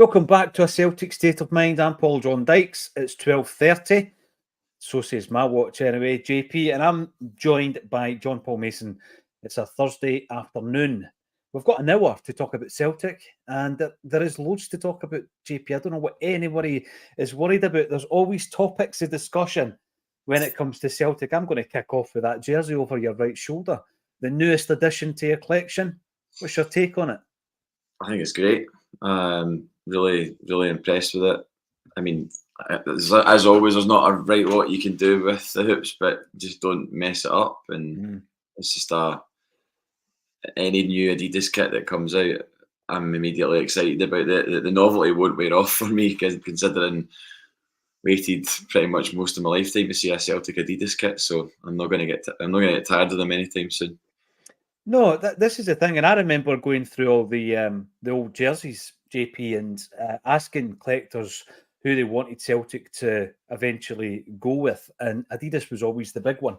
Welcome back to A Celtic State of Mind. I'm Paul John Dykes. It's 12:30. So says my watch anyway, JP, and I'm joined by John Paul Mason. It's a Thursday afternoon. We've got an hour to talk about Celtic, and there is loads to talk about, JP. I don't know what anybody is worried about. There's always topics of discussion when it comes to Celtic. I'm going to kick off with that jersey over your right shoulder, the newest addition to your collection. What's your take on it? I think it's great. Really, really impressed with it. I mean, as always, there's not a right lot you can do with the hoops, but just don't mess it up. And it's just any new Adidas kit that comes out, I'm immediately excited about it. The novelty won't wear off for me, considering waited pretty much most of my lifetime to see a Celtic Adidas kit. So I'm not going to get tired of them anytime soon. No, this is the thing, and I remember going through all the old jerseys, JP, and asking collectors who they wanted Celtic to eventually go with, and Adidas was always the big one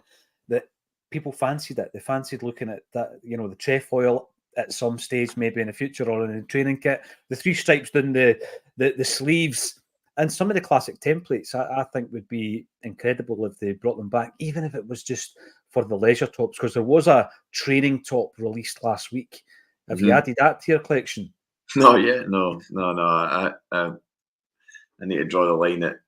that people fancied it. They fancied looking at that, the trefoil at some stage, maybe in the future, or in a training kit, the three stripes down the sleeves, and some of the classic templates. I think would be incredible if they brought them back, even if it was just for the leisure tops, because there was a training top released last week. Have you added that to your collection? No, yeah, no. I need to draw the line at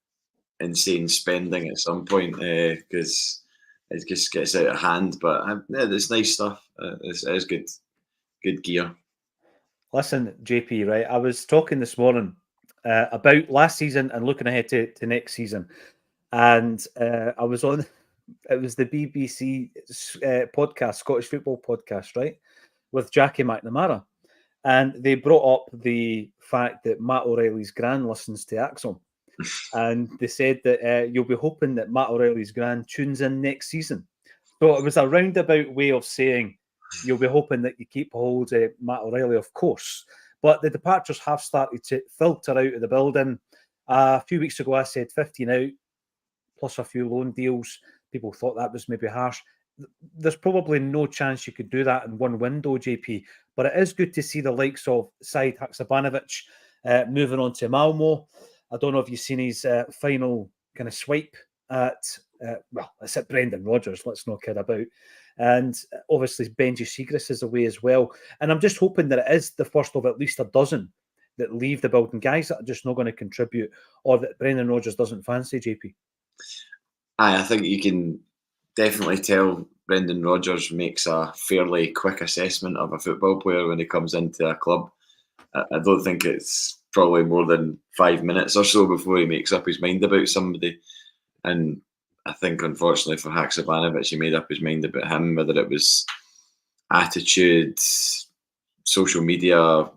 insane spending at some point because it just gets out of hand. But yeah, it's nice stuff. It's good gear. Listen, JP, right? I was talking this morning about last season and looking ahead to next season, and I was on. It was the BBC podcast, Scottish football podcast, right, with Jackie McNamara. And they brought up the fact that Matt O'Reilly's gran listens to Acsom. And they said that you'll be hoping that Matt O'Reilly's gran tunes in next season. So it was a roundabout way of saying you'll be hoping that you keep hold of Matt O'Reilly, of course. But the departures have started to filter out of the building. A few weeks ago, I said 15 out, plus a few loan deals. People thought that was maybe harsh. There's probably no chance you could do that in one window, JP. But it is good to see the likes of Said Hakšabanović moving on to Malmo. I don't know if you've seen his final kind of swipe at, it's at Brendan Rodgers, let's not kid about. And obviously Benji Siegrist is away as well. And I'm just hoping that it is the first of at least a dozen that leave the building, guys that are just not going to contribute, or that Brendan Rodgers doesn't fancy, JP. I think you can definitely tell Brendan Rodgers makes a fairly quick assessment of a football player when he comes into a club. I don't think it's probably more than 5 minutes or so before he makes up his mind about somebody. And I think, unfortunately for Hakšabanović, he made up his mind about him, whether it was attitude, social media,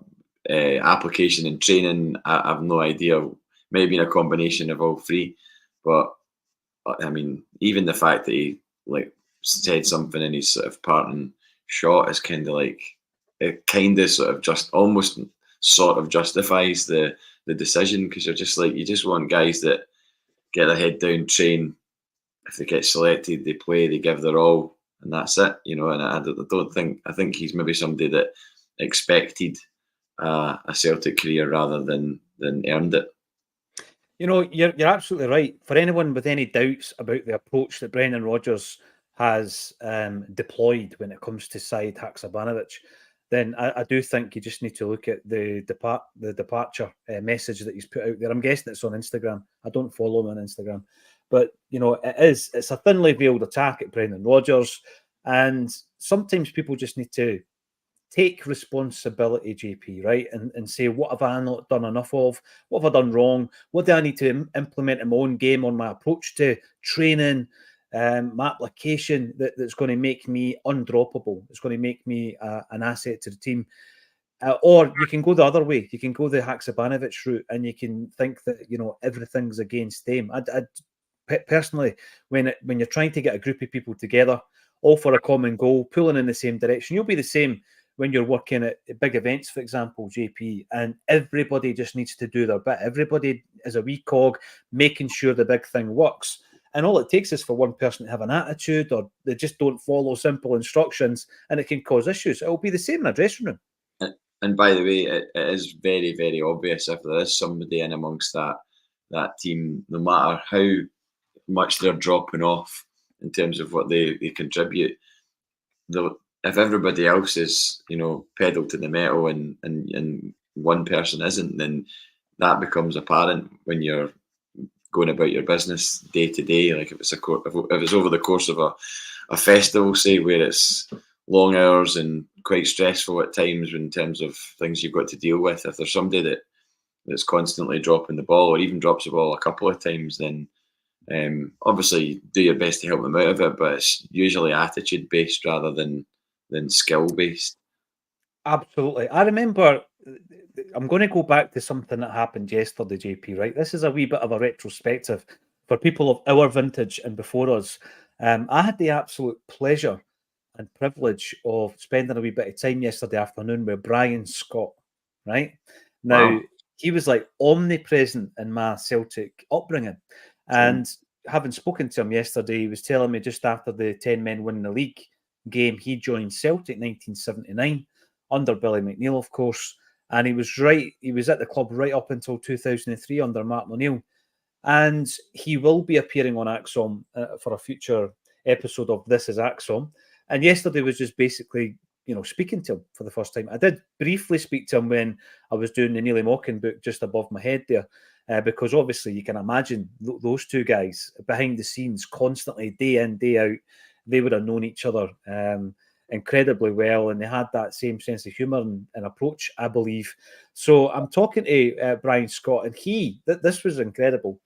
application and training. I have no idea. Maybe a combination of all three. But I mean, even the fact that he said something in his sort of parting shot is kind of like, it kind of sort of just almost sort of justifies the decision, because you're just like, you just want guys that get their head down, train. If they get selected, they play, they give their all, and that's it, And I think he's maybe somebody that expected a Celtic career rather than earned it. You're absolutely right. For anyone with any doubts about the approach that Brendan Rodgers has deployed when it comes to Said Hakšabanović, then I do think you just need to look at the departure message that he's put out there. I'm guessing it's on Instagram. I don't follow him on Instagram. But, it's a thinly veiled attack at Brendan Rodgers. And sometimes people just need to take responsibility, JP, right? And say, what have I not done enough of? What have I done wrong? What do I need to implement in my own game on my approach to training, my application that's going to make me undroppable? It's going to make me an asset to the team. Or you can go the other way. You can go the Hakšabanović route, and you can think that, everything's against them. Personally, when you're trying to get a group of people together, all for a common goal, pulling in the same direction, you'll be the same when you're working at big events, for example, JP, and everybody just needs to do their bit. Everybody is a wee cog, making sure the big thing works. And all it takes is for one person to have an attitude, or they just don't follow simple instructions, and it can cause issues. It'll be the same in a dressing room. And by the way, it is very, very obvious if there is somebody in amongst that team, no matter how much they're dropping off in terms of what they contribute. If everybody else is, pedal to the metal and one person isn't, then that becomes apparent when you're going about your business day to day. Like if it's over the course of a festival, say, where it's long hours and quite stressful at times in terms of things you've got to deal with. If there's somebody that's constantly dropping the ball, or even drops the ball a couple of times, then obviously do your best to help them out of it. But it's usually attitude based rather than skill based. Absolutely. I remember, I'm going to go back to something that happened yesterday, JP, right? This is a wee bit of a retrospective for people of our vintage and before us. I had the absolute pleasure and privilege of spending a wee bit of time yesterday afternoon with Brian Scott, right? Now, Wow. he was like omnipresent in my Celtic upbringing. And having spoken to him yesterday, he was telling me just after the 10 men winning the league game, he joined Celtic 1979 under Billy McNeil, of course. And he was at the club right up until 2003 under Martin O'Neill. And he will be appearing on Acsom for a future episode of This is Acsom. And yesterday was just basically, speaking to him for the first time. I did briefly speak to him when I was doing the Nearly Mocking book just above my head there, because obviously you can imagine those two guys behind the scenes constantly, day in, day out. They would have known each other incredibly well, and they had that same sense of humour and approach, I believe. So I'm talking to Brian Scott, and this was incredible.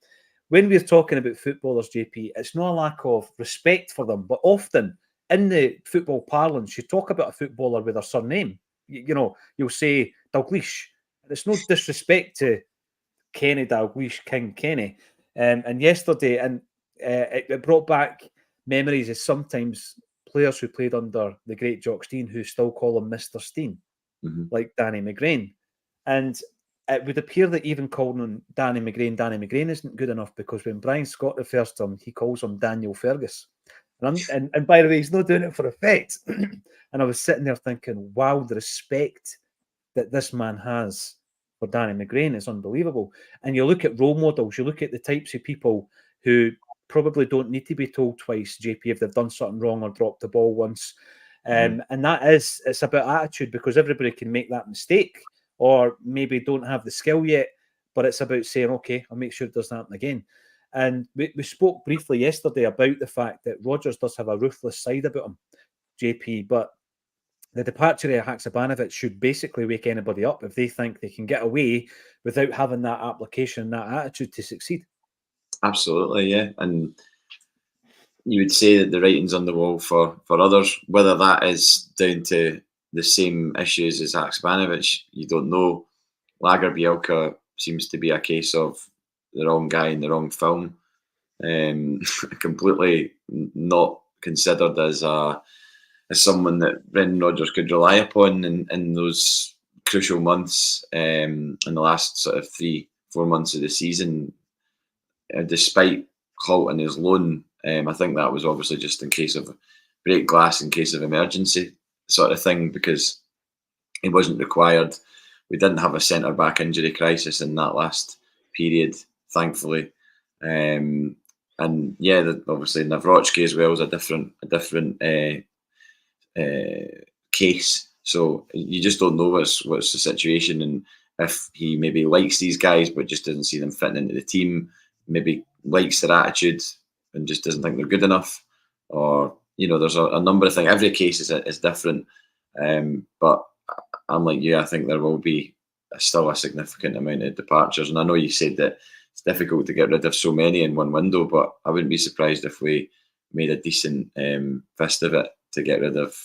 When we're talking about footballers, JP, it's not a lack of respect for them, but often in the football parlance, you talk about a footballer with their surname. You'll say Dalglish. It's no disrespect to Kenny Dalglish, King Kenny. And yesterday, it brought back memories of sometimes players who played under the great Jock Stein who still call him Mr. Stein, like Danny McGrain. And it would appear that even calling him Danny McGrain isn't good enough, because when Brian Scott refers to him, he calls him Daniel Fergus. And by the way, he's not doing it for effect. And I was sitting there thinking, wow, the respect that this man has for Danny McGrain is unbelievable. And you look at role models, you look at the types of people who probably don't need to be told twice, JP, if they've done something wrong or dropped the ball once. And it's about attitude, because everybody can make that mistake or maybe don't have the skill yet, but it's about saying, okay, I'll make sure it doesn't happen again. And we spoke briefly yesterday about the fact that Rodgers does have a ruthless side about him, JP, but the departure of Hakšabanović should basically wake anybody up if they think they can get away without having that application, that attitude to succeed. Absolutely, yeah. And you would say that the writing's on the wall for others, whether that is down to the same issues as Hakšabanović, you don't know. Lagerbielke seems to be a case of the wrong guy in the wrong film, completely not considered as someone that Brendan Rodgers could rely upon in those crucial months, in the last sort of 3-4 months of the season, despite halting his loan. I think that was obviously just in case of break glass, in case of emergency sort of thing, because he wasn't required. We didn't have a centre-back injury crisis in that last period, thankfully. And yeah, obviously Nawrocki as well is a different case. So you just don't know what's the situation, and if he maybe likes these guys but just doesn't see them fitting into the team, maybe likes their attitude and just doesn't think they're good enough, or there's a number of things. Every case is different, but I'm like you. I think there will be still a significant amount of departures, and I know you said that it's difficult to get rid of so many in one window, but I wouldn't be surprised if we made a decent fist of it to get rid of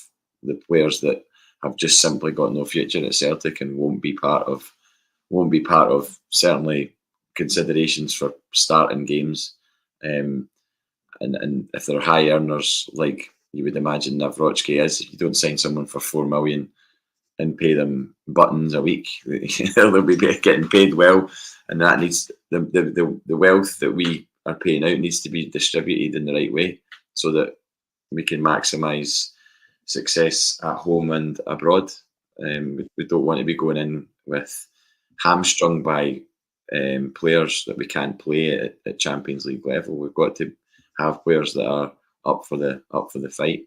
the players that have just simply got no future at Celtic and won't be part of certainly considerations for starting games. And if they're high earners, like you would imagine Nawrocki is, if you don't sign someone for 4 million and pay them buttons a week, they'll be getting paid well, and that needs the wealth that we are paying out needs to be distributed in the right way so that we can maximise success at home and abroad. We don't want to be going in with hamstrung by players that we can't play at Champions League level. We've got to have players that are up for the fight.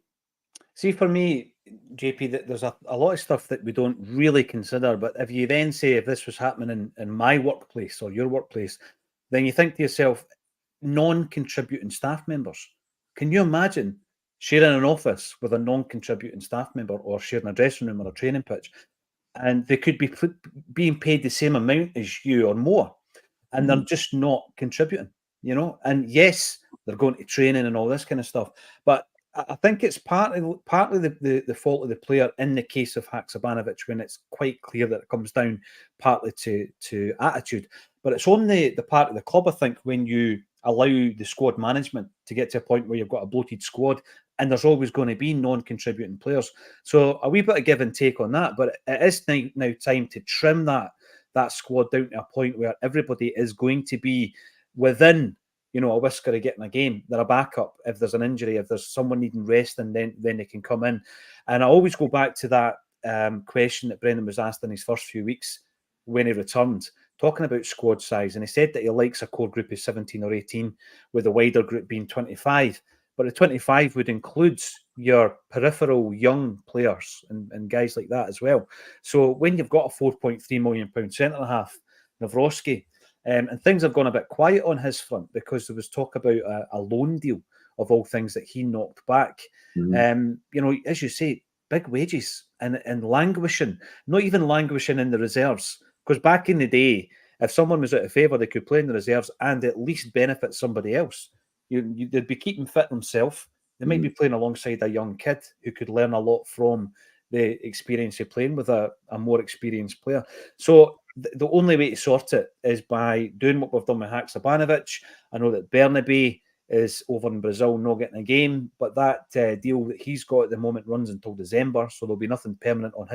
See, for me, JP, that there's a lot of stuff that we don't really consider. But if you then say, if this was happening in my workplace or your workplace, then you think to yourself, non-contributing staff members. Can you imagine sharing an office with a non-contributing staff member, or sharing a dressing room or a training pitch, and they could be being paid the same amount as you or more, and they're just not contributing, you know? And yes, they're going to training and all this kind of stuff, but I think it's partly the fault of the player in the case of Hakšabanović, when it's quite clear that it comes down partly to attitude. But it's on the part of the club, I think, when you allow the squad management to get to a point where you've got a bloated squad, and there's always going to be non-contributing players. So a wee bit of give and take on that, but it is now time to trim that squad down to a point where everybody is going to be within, you know, a whisker of getting a game. They're a backup if there's an injury, if there's someone needing rest, and then they can come in. And I always go back to that question that Brendan was asked in his first few weeks when he returned, talking about squad size. And he said that he likes a core group of 17 or 18, with the wider group being 25. But the 25 would include your peripheral young players and guys like that as well. So when you've got a £4.3 million centre-half, Nawrocki, and things have gone a bit quiet on his front because there was talk about a loan deal, of all things, that he knocked back. You know, as you say, big wages and languishing, not even languishing in the reserves. Because back in the day, if someone was out of favour, they could play in the reserves and at least benefit somebody else. They'd be keeping fit themselves. They might be playing alongside a young kid who could learn a lot from the experience of playing with a more experienced player. So the only way to sort it is by doing what we've done with Hakšabanović. I know that Bernabe is over in Brazil, not getting a game, but that deal that he's got at the moment runs until December, so there'll be nothing permanent on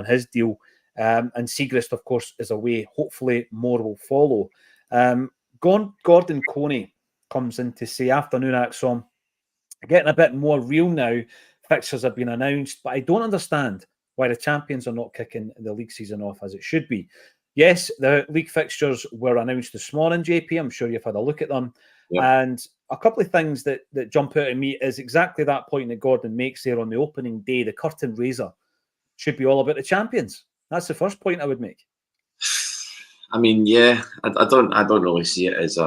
his deal. And Siegrist, of course, is away. Hopefully more will follow. Gordon Coney comes in to say, afternoon, Acsom, getting a bit more real now. Fixtures have been announced, but I don't understand why the champions are not kicking the league season off as it should be. Yes, the league fixtures were announced this morning, JP. I'm sure you've had a look at them. Yeah. And a couple of things that jump out at me is exactly that point that Gordon makes there on the opening day. The curtain raiser should be all about the champions. That's the first point I would make. I mean, yeah, I don't really see it as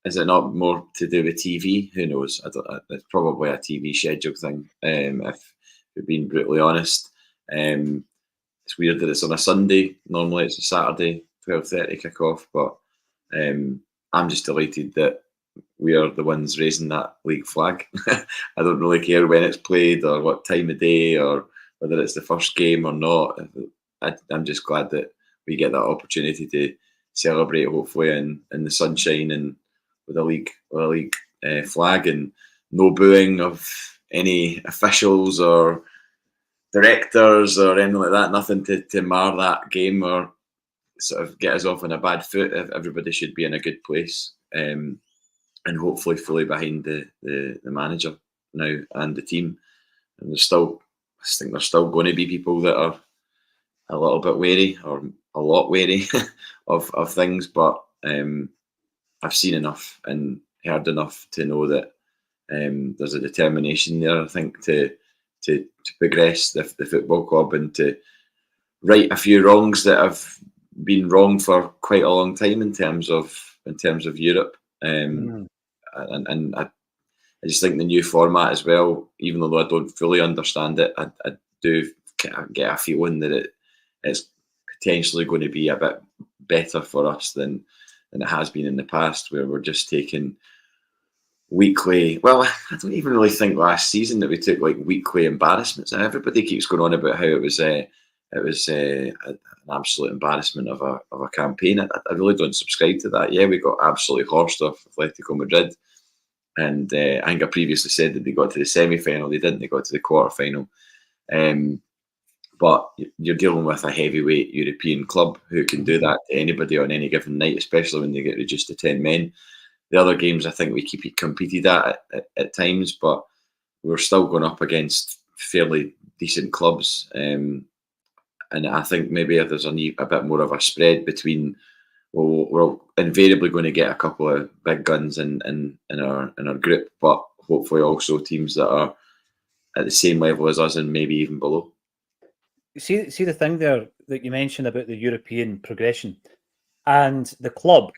is it not more to do with TV? Who knows? It's probably a TV schedule thing. If we're being brutally honest, it's weird that it's on a Sunday. Normally, it's a Saturday 12:30 kick-off. But I'm just delighted that we are the ones raising that league flag. I don't really care when it's played or what time of day or whether it's the first game or not. I'm just glad that we get that opportunity to celebrate, hopefully, in the sunshine and with a league flag, and no booing of any officials or directors or anything like that. Nothing to mar that game or sort of get us off on a bad foot. Everybody should be in a good place, and hopefully fully behind the manager now and the team. And I think there's still going to be people that are a little bit wary or a lot wary of things, but I've seen enough and heard enough to know that there's a determination there, I think, to progress the football club and to right a few wrongs that have been wrong for quite a long time in terms of Europe. And I just think the new format as well, even though I don't fully understand it, I do get a feeling that it's potentially going to be a bit better for us than it has been in the past, where we're just taking weekly. Well, I don't even really think last season that we took like weekly embarrassments. And everybody keeps going on about how it was an absolute embarrassment of a campaign. I really don't subscribe to that. Yeah, we got absolutely horsed off Atletico Madrid, and I think I previously said that they got to the semi-final. They didn't. They got to the quarter-final. But you're dealing with a heavyweight European club who can do that to anybody on any given night, especially when they get reduced to 10 men. The other games, I think we competed at times, but we're still going up against fairly decent clubs. And I think maybe if there's a bit more of a spread between, well, we're invariably going to get a couple of big guns in our group, but hopefully also teams that are at the same level as us and maybe even below. See the thing there that you mentioned about the European progression and the club,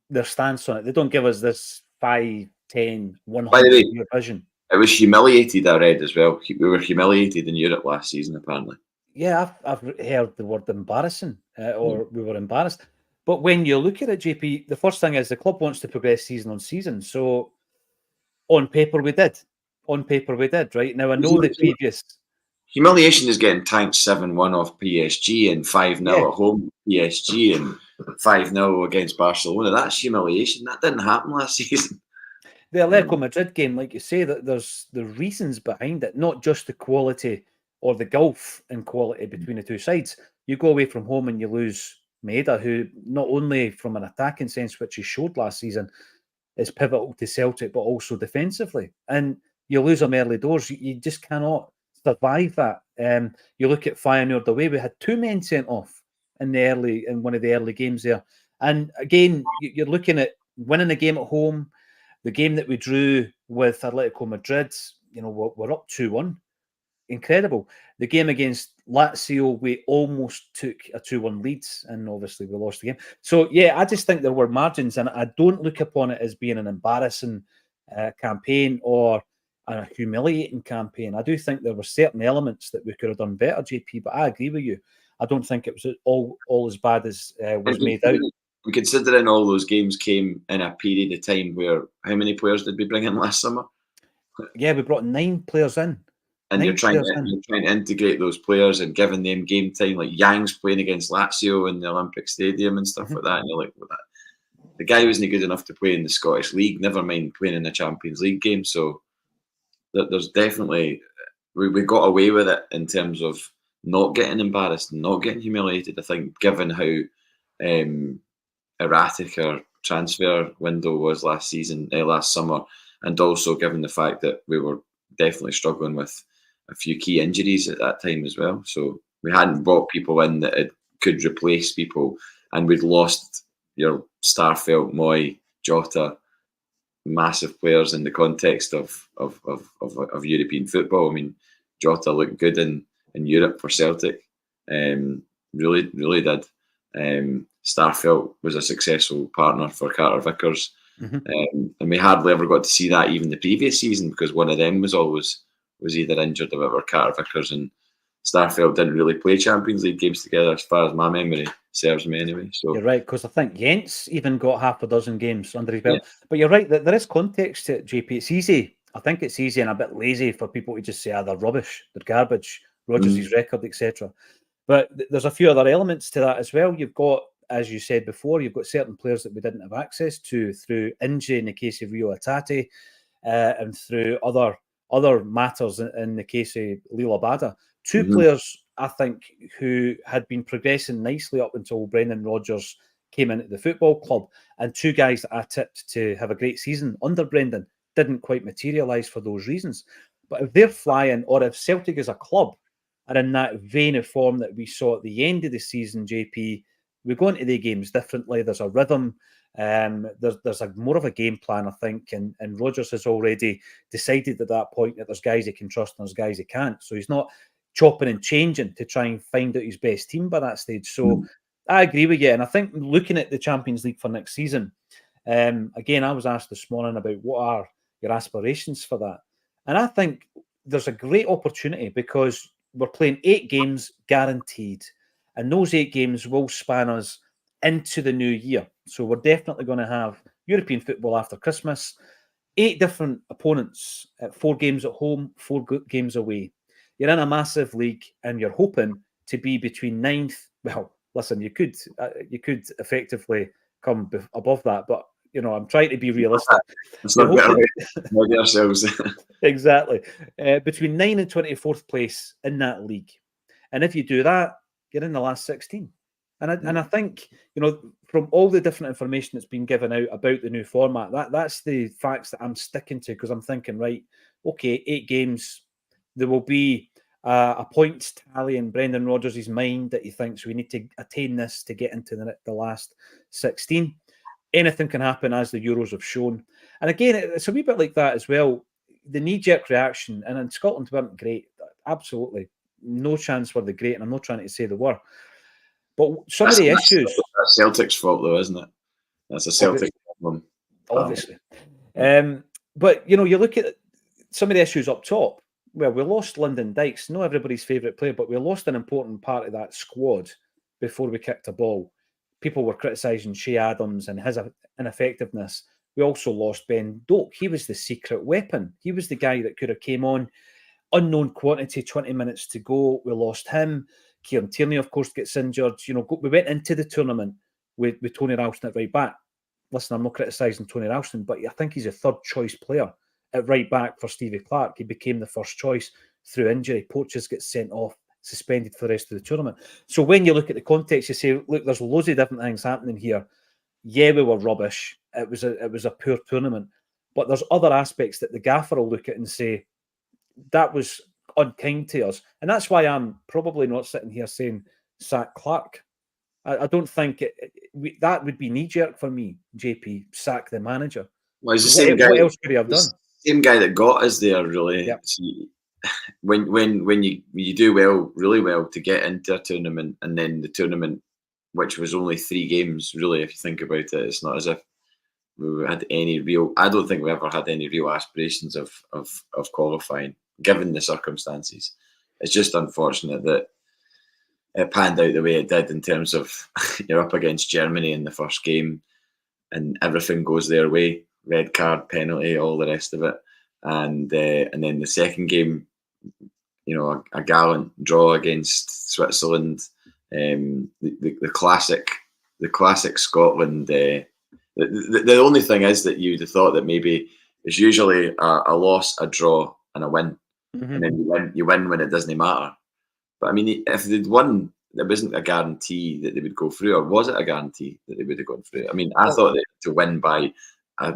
their stance on it. They don't give us this 5, 10, 100 year vision. It was humiliated, I read as well. We were humiliated in Europe last season, apparently. Yeah, I've heard the word embarrassing, or we were embarrassed. But when you look at it, JP, the first thing is the club wants to progress season on season. So on paper, we did. On paper, we did, right? Now, I know the previous... Humiliation is getting tanked 7-1 off PSG and 5-0 at home PSG and 5-0 against Barcelona. That's humiliation. That didn't happen last season. The Atletico Madrid game, like you say, that there's the reasons behind it, not just the quality or the gulf in quality between the two sides. You go away from home and you lose Maeda, who not only from an attacking sense, which he showed last season, is pivotal to Celtic, but also defensively. And you lose him early doors. You just cannot survive that. You look at Feyenoord away, we had 2 men sent off in one of the early games there. And again, you're looking at winning a game at home. The game that we drew with Atletico Madrid, we're up 2-1. Incredible. The game against Lazio, we almost took a 2-1 lead, and obviously we lost the game. So, yeah, I just think there were margins, and I don't look upon it as being an embarrassing campaign or a humiliating campaign. I do think there were certain elements that we could have done better, JP, but I agree with you. I don't think it was all as bad as was made out. And considering all those games came in a period of time where, how many players did we bring in last summer? Yeah, we brought 9 players in. And you're trying to integrate those players and giving them game time. Like Yang's playing against Lazio in the Olympic Stadium and stuff like that. And you're like, well, the guy wasn't good enough to play in the Scottish League, never mind playing in a Champions League game. So there's definitely, we got away with it in terms of not getting embarrassed, not getting humiliated. I think given how erratic our transfer window was last summer, and also given the fact that we were definitely struggling with a few key injuries at that time as well. So we hadn't brought people in that could replace people, and we'd lost your Starfelt, Moy, Jota, massive players in the context of European football. I mean, Jota looked good in Europe for Celtic. Really, really did. Starfelt was a successful partner for Carter Vickers. And we hardly ever got to see that even the previous season, because one of them was either injured or whatever. Carter Vickers and Starfelt didn't really play Champions League games together, as far as my memory serves me anyway. So you're right, because I think Jens even got half a dozen games under his belt. Yeah. But you're right, that there is context to it, JP. It's easy. I think it's easy and a bit lazy for people to just say, they're rubbish, they're garbage, Rodgers' record, etc. But there's a few other elements to that as well. You've got, as you said before, you've got certain players that we didn't have access to through injury in the case of Rio Hatate, and through other matters in the case of Lila Bada. 2 players, I think, who had been progressing nicely up until Brendan Rodgers came into the football club, and 2 guys that I tipped to have a great season under Brendan didn't quite materialise for those reasons. But if they're flying, or if Celtic as a club are in that vein of form that we saw at the end of the season, JP, we go into the games differently. There's a rhythm. There's a more of a game plan, I think, and Rodgers has already decided at that point that there's guys he can trust and there's guys he can't. So he's not chopping and changing to try and find out his best team by that stage. So I agree with you. And I think looking at the Champions League for next season, again, I was asked this morning about what are your aspirations for that. And I think there's a great opportunity because we're playing 8 games guaranteed. And those 8 games will span us into the new year. So we're definitely going to have European football after Christmas. 8 different opponents, 4 games at home, 4 games away. You're in a massive league and you're hoping to be between 9th. Well, listen, you could effectively come above that, but I'm trying to be realistic. It's not better way ourselves. Exactly. Between 9th and 24th place in that league. And if you do that, you're in the last 16. And I think, from all the different information that's been given out about the new format, that's the facts that I'm sticking to, because I'm thinking, right, okay, 8 games, there will be a points tally in Brendan Rodgers' mind that he thinks we need to attain this to get into the last 16. Anything can happen, as the Euros have shown. And again, it's a wee bit like that as well. The knee-jerk reaction, and in Scotland weren't great. Absolutely. No chance were they great, and I'm not trying to say they were. But some of the issues... That's Celtic's fault, though, isn't it? That's a Celtic problem. Obviously. But, you look at some of the issues up top. Well, we lost Lyndon Dykes, not everybody's favourite player, but we lost an important part of that squad before we kicked a ball. People were criticising Shea Adams and his ineffectiveness. We also lost Ben Doak. He was the secret weapon. He was the guy that could have came on. Unknown quantity, 20 minutes to go. We lost him. Kieran Tierney, of course, gets injured. We went into the tournament with Tony Ralston at right back. Listen, I'm not criticising Tony Ralston, but I think he's a third choice player at right back for Stevie Clark. He became the first choice through injury. Poaches gets sent off, suspended for the rest of the tournament. So when you look at the context, you say, look, there's loads of different things happening here. Yeah, we were rubbish. It was a poor tournament. But there's other aspects that the gaffer will look at and say, that was unkind to us. And that's why I'm probably not sitting here saying sack Clark. I don't think that would be knee-jerk for me, JP, sack the manager. Well, he's the same guy. What else could he have done? Same guy that got us there, really. Yep. See, when you do well, really well, to get into a tournament, and then the tournament, which was only 3 games, really, if you think about it, it's not as if we had any real... I don't think we ever had any real aspirations of qualifying, given the circumstances. It's just unfortunate that it panned out the way it did in terms of you're up against Germany in the first game and everything goes their way. Red card, penalty, all the rest of it. And then the second game, a gallant draw against Switzerland. The classic Scotland. The only thing is that you'd have thought that maybe it's usually a loss, a draw, and a win. Mm-hmm. And then you win when it doesn't matter. But I mean, if they'd won, there wasn't a guarantee that they would go through, or was it a guarantee that they would have gone through? I mean, I thought they had to win by a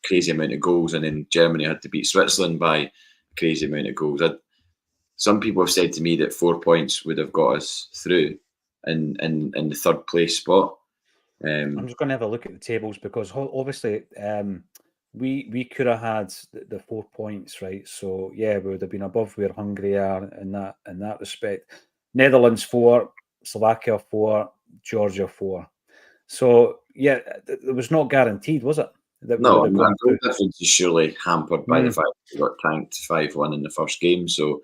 crazy amount of goals, and then Germany had to beat Switzerland by a crazy amount of goals. Some people have said to me that 4 points would have got us through in the third place spot. I'm just going to have a look at the tables, because obviously we could have had the 4 points, right? So yeah, we would have been above where Hungary are in that respect. Netherlands 4, Slovakia 4, Georgia 4. So yeah, it was not guaranteed, was it? No, the difference is surely hampered by the fact that we got tanked 5-1 in the first game, so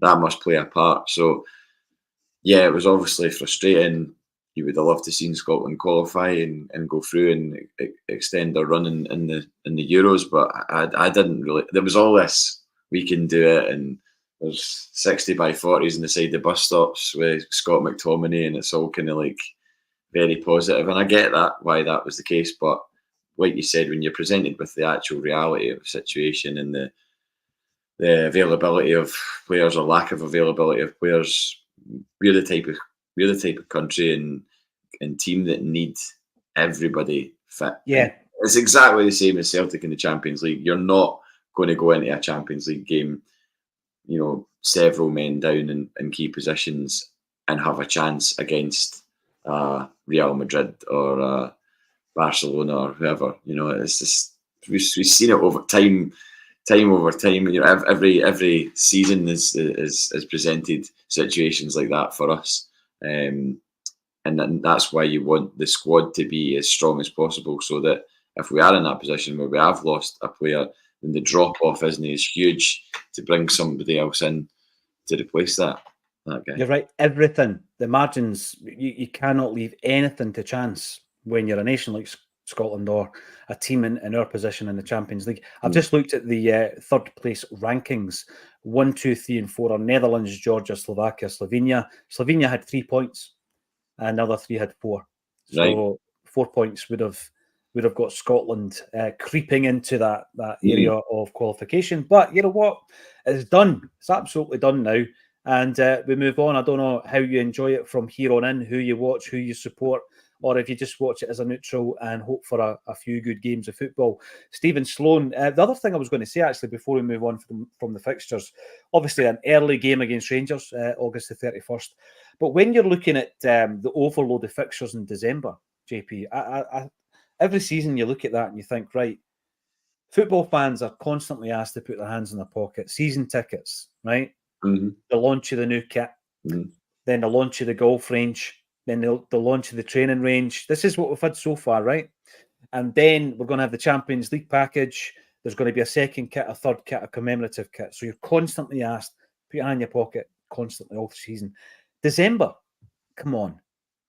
that must play a part. So yeah, it was obviously frustrating. You would have loved to seen Scotland qualify and go through and extend their run in the Euros, but I didn't really. There was all this, we can do it, and there's 60 by 40s in the side of the bus stops with Scott McTominay, and it's all kind of like very positive. And I get that, why that was the case, but like you said, when you're presented with the actual reality of the situation and the availability of players or lack of availability of players, we're the type of country and team that need everybody fit. Yeah. It's exactly the same as Celtic in the Champions League. You're not going to go into a Champions League game, several men down in key positions and have a chance against Real Madrid or Barcelona or whoever. It's just we've seen it over time. Every season is presented situations like that for us, and that's why you want the squad to be as strong as possible, so that if we are in that position where we have lost a player, then the drop off isn't as huge to bring somebody else in to replace that guy. You're right. Everything, the margins, you cannot leave anything to chance when you're a nation like Scotland or a team in our position in the Champions League. I've just looked at the third place rankings. 1, 2, 3, and 4 are Netherlands, Georgia, Slovakia, Slovenia. Slovenia had 3 points, and the other 3 had 4. So right. 4 points would have got Scotland creeping into that area of qualification. But you know what? It's done. It's absolutely done now. And we move on. I don't know how you enjoy it from here on in, who you watch, who you support. or if you just watch it as a neutral and hope for a few good games of football. Stephen Sloan, the other thing I was going to say actually before we move on from the fixtures, obviously an early game against Rangers, August the 31st. But when you're looking at the overload of fixtures in December, JP, every season you look at that and you think, right, football fans are constantly asked to put their hands in their pocket. Season tickets, right? Mm-hmm. The launch of the new kit, then the launch of the golf range, then the launch of the training range. This is what we've had so far, right? And then we're going to have the Champions League package. There's going to be a second kit, a third kit, a commemorative kit. So you're constantly asked, put your hand in your pocket constantly all the season. December, come on.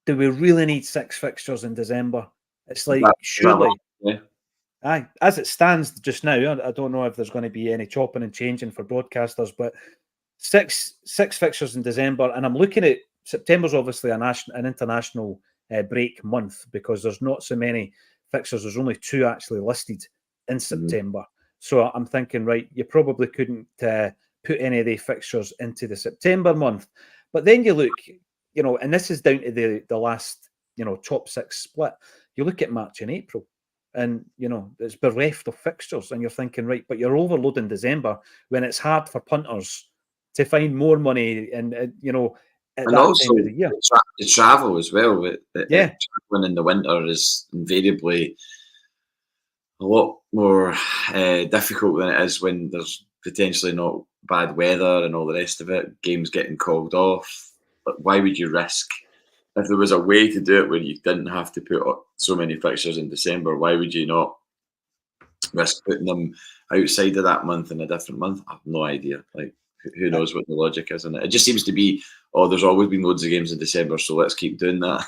Do we really need 6 fixtures in December? It's like, surely. Yeah. Aye, as it stands just now, I don't know if there's going to be any chopping and changing for broadcasters, but six fixtures in December, and I'm looking at September's obviously an international break month because there's not so many fixtures. There's only 2 actually listed in September. So I'm thinking, right, you probably couldn't put any of the fixtures into the September month. But then you look, and this is down to the last, top 6 split. You look at March and April. And, it's bereft of fixtures. And you're thinking, right, but you're overloading December when it's hard for punters to find more money and at and that also time of the year. The travel as well. Traveling in the winter is invariably a lot more difficult than it is when there's potentially not bad weather and all the rest of it. Games getting called off. But why would you risk? If there was a way to do it where you didn't have to put so many fixtures in December, why would you not risk putting them outside of that month in a different month? I have no idea. Like, who knows what the logic is in it? It just seems to be, there's always been loads of games in December, so let's keep doing that.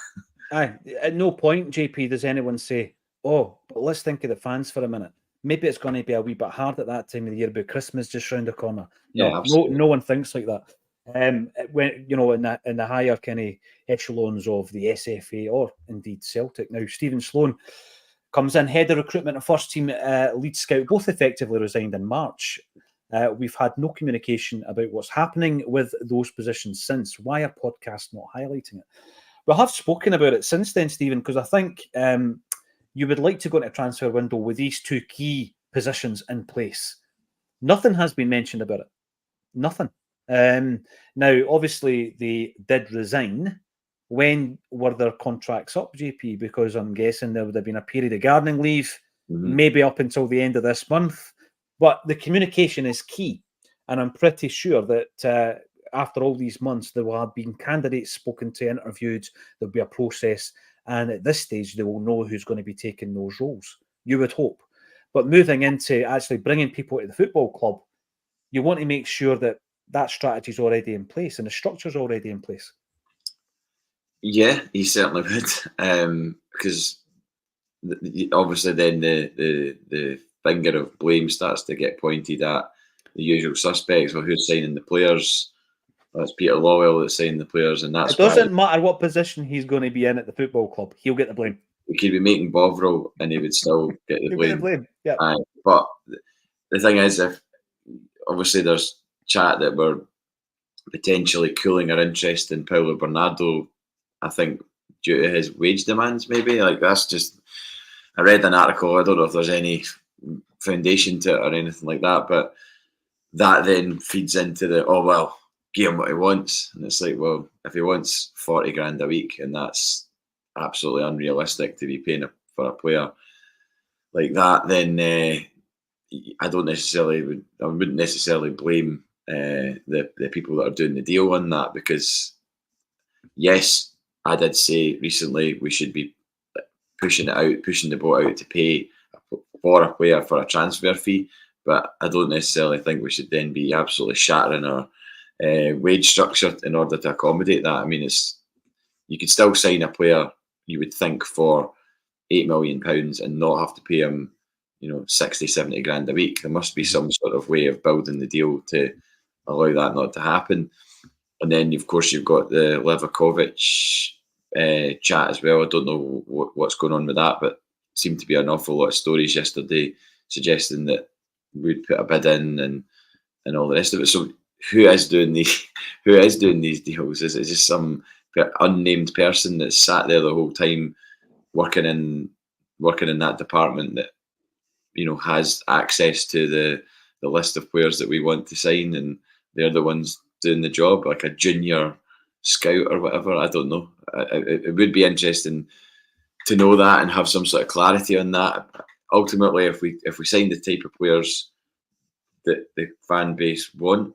Aye, at no point, JP, does anyone say, but let's think of the fans for a minute. Maybe it's going to be a wee bit hard at that time of the year, but Christmas just round the corner. No one thinks like that. When in the higher kind of echelons of the SFA or indeed Celtic. Now, Stephen Sloan comes in, head of recruitment and first team lead scout, both effectively resigned in March. We've had no communication about what's happening with those positions since. Why are podcasts not highlighting it? We have spoken about it since then, Stephen, because I think you would like to go into a transfer window with these 2 key positions in place. Nothing has been mentioned about it. Nothing. Now, obviously, they did resign. When were their contracts up, JP? Because I'm guessing there would have been a period of gardening leave, maybe up until the end of this month. But the communication is key. And I'm pretty sure that after all these months, there will have been candidates spoken to, interviewed. There'll be a process. And at this stage, they will know who's going to be taking those roles. You would hope. But moving into actually bringing people to the football club, you want to make sure that strategy is already in place and the structure is already in place. Yeah, you certainly would, because obviously then the finger of blame starts to get pointed at the usual suspects. Well, who's signing the players? That's Peter Lawwell that's signing the players, and that's it doesn't matter what position he's going to be in at the football club. He'll get the blame. He could be making Bovril and he would still get the blame. Yeah. But the thing is, if obviously there's chat that we're potentially cooling our interest in Paulo Bernardo, I think due to his wage demands, maybe. Like, that's just, I read an article, I don't know if there's any foundation to it or anything like that, but that then feeds into the, give him what he wants. And it's like, well, if he wants 40 grand a week, and that's absolutely unrealistic to be paying for a player like that, then I wouldn't necessarily blame the people that are doing the deal on that, because yes, I did say recently we should be pushing the boat out to pay for a player for a transfer fee, but I don't necessarily think we should then be absolutely shattering our wage structure in order to accommodate that. I mean, you could still sign a player, you would think, for £8 million and not have to pay him 60, 70 grand a week. There must be some sort of way of building the deal to allow that not to happen. And then, of course, you've got the Livakovic chat as well. I don't know what's going on with that, but seemed to be an awful lot of stories yesterday suggesting that we'd put a bid in and all the rest of it. So who is doing these deals? Is it just some unnamed person that sat there the whole time working in that department that has access to the list of players that we want to sign, and they're the ones doing the job, like a junior scout or whatever. I don't know. It would be interesting to know that and have some sort of clarity on that. Ultimately, if we sign the type of players that the fan base want,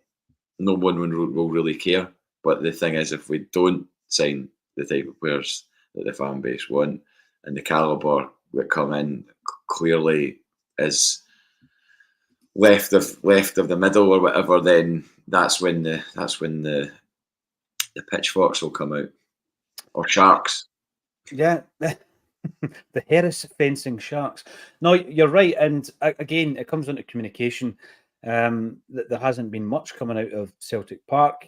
no one will really care. But the thing is, if we don't sign the type of players that the fan base want, and the calibre that come in clearly is left of the middle or whatever, then that's when the pitchforks will come out, or sharks. Yeah. The Harris fencing sharks. No, you're right. And again, it comes into communication. There hasn't been much coming out of Celtic Park.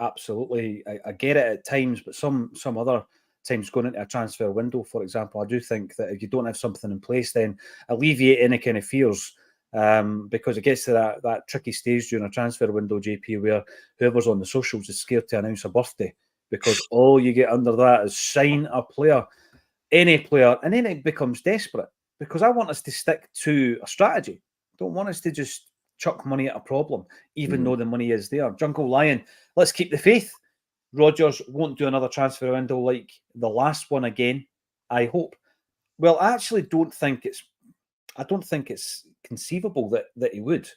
Absolutely. I get it at times, but some other times going into a transfer window, for example, I do think that if you don't have something in place, then alleviate any kind of fears. Because it gets to that tricky stage during a transfer window, JP, where whoever's on the socials is scared to announce a birthday, because all you get under that is sign a player. Any player, and then it becomes desperate, because I want us to stick to a strategy. I don't want us to just chuck money at a problem, even though the money is there. Jungle Lion, let's keep the faith. Rodgers won't do another transfer window like the last one again, I hope. Well, I actually don't think it's conceivable that he would,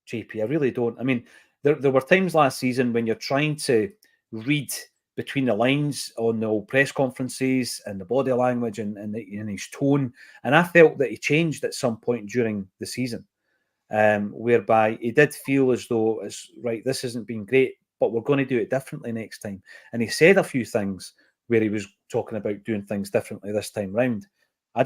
JP. I really don't. I mean, there were times last season when you're trying to read between the lines on the old press conferences and the body language and his tone. And I felt that he changed at some point during the season, whereby he did feel as though, it's right, this hasn't been great, but we're going to do it differently next time. And he said a few things where he was talking about doing things differently this time round. I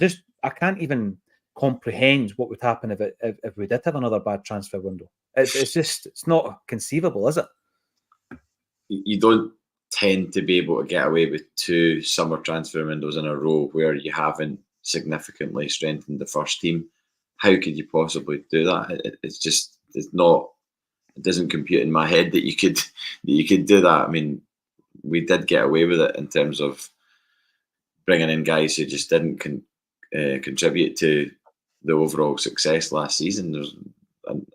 can't even comprehend what would happen if we did have another bad transfer window. It's not conceivable, is it? You don't tend to be able to get away with 2 summer transfer windows in a row where you haven't significantly strengthened the first team. How could you possibly do that? It doesn't compute in my head that you could do that. I mean, we did get away with it in terms of bringing in guys who just didn't contribute to the overall success last season. There's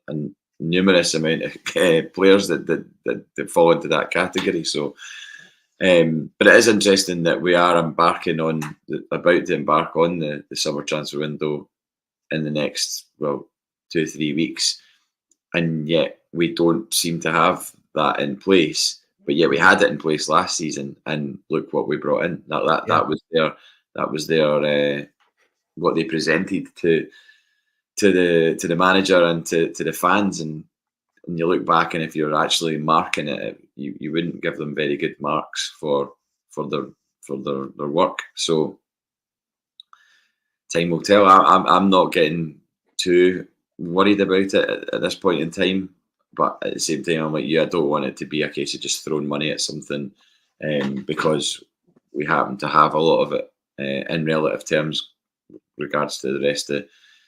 a numerous amount of players that fall into that category. So, but it is interesting that we are about to embark on the summer transfer window in the next 2-3 weeks, and yet we don't seem to have that in place. But yet we had it in place last season, and look what we brought in. That was their what they presented to the manager and to the fans, and you look back, and if you're actually marking it, you wouldn't give them very good marks for their work. So time will tell. I'm not getting too worried about it at this point in time, but at the same time, I'm like you. I don't want it to be a case of just throwing money at something, because we happen to have a lot of it in relative terms, regards to the rest of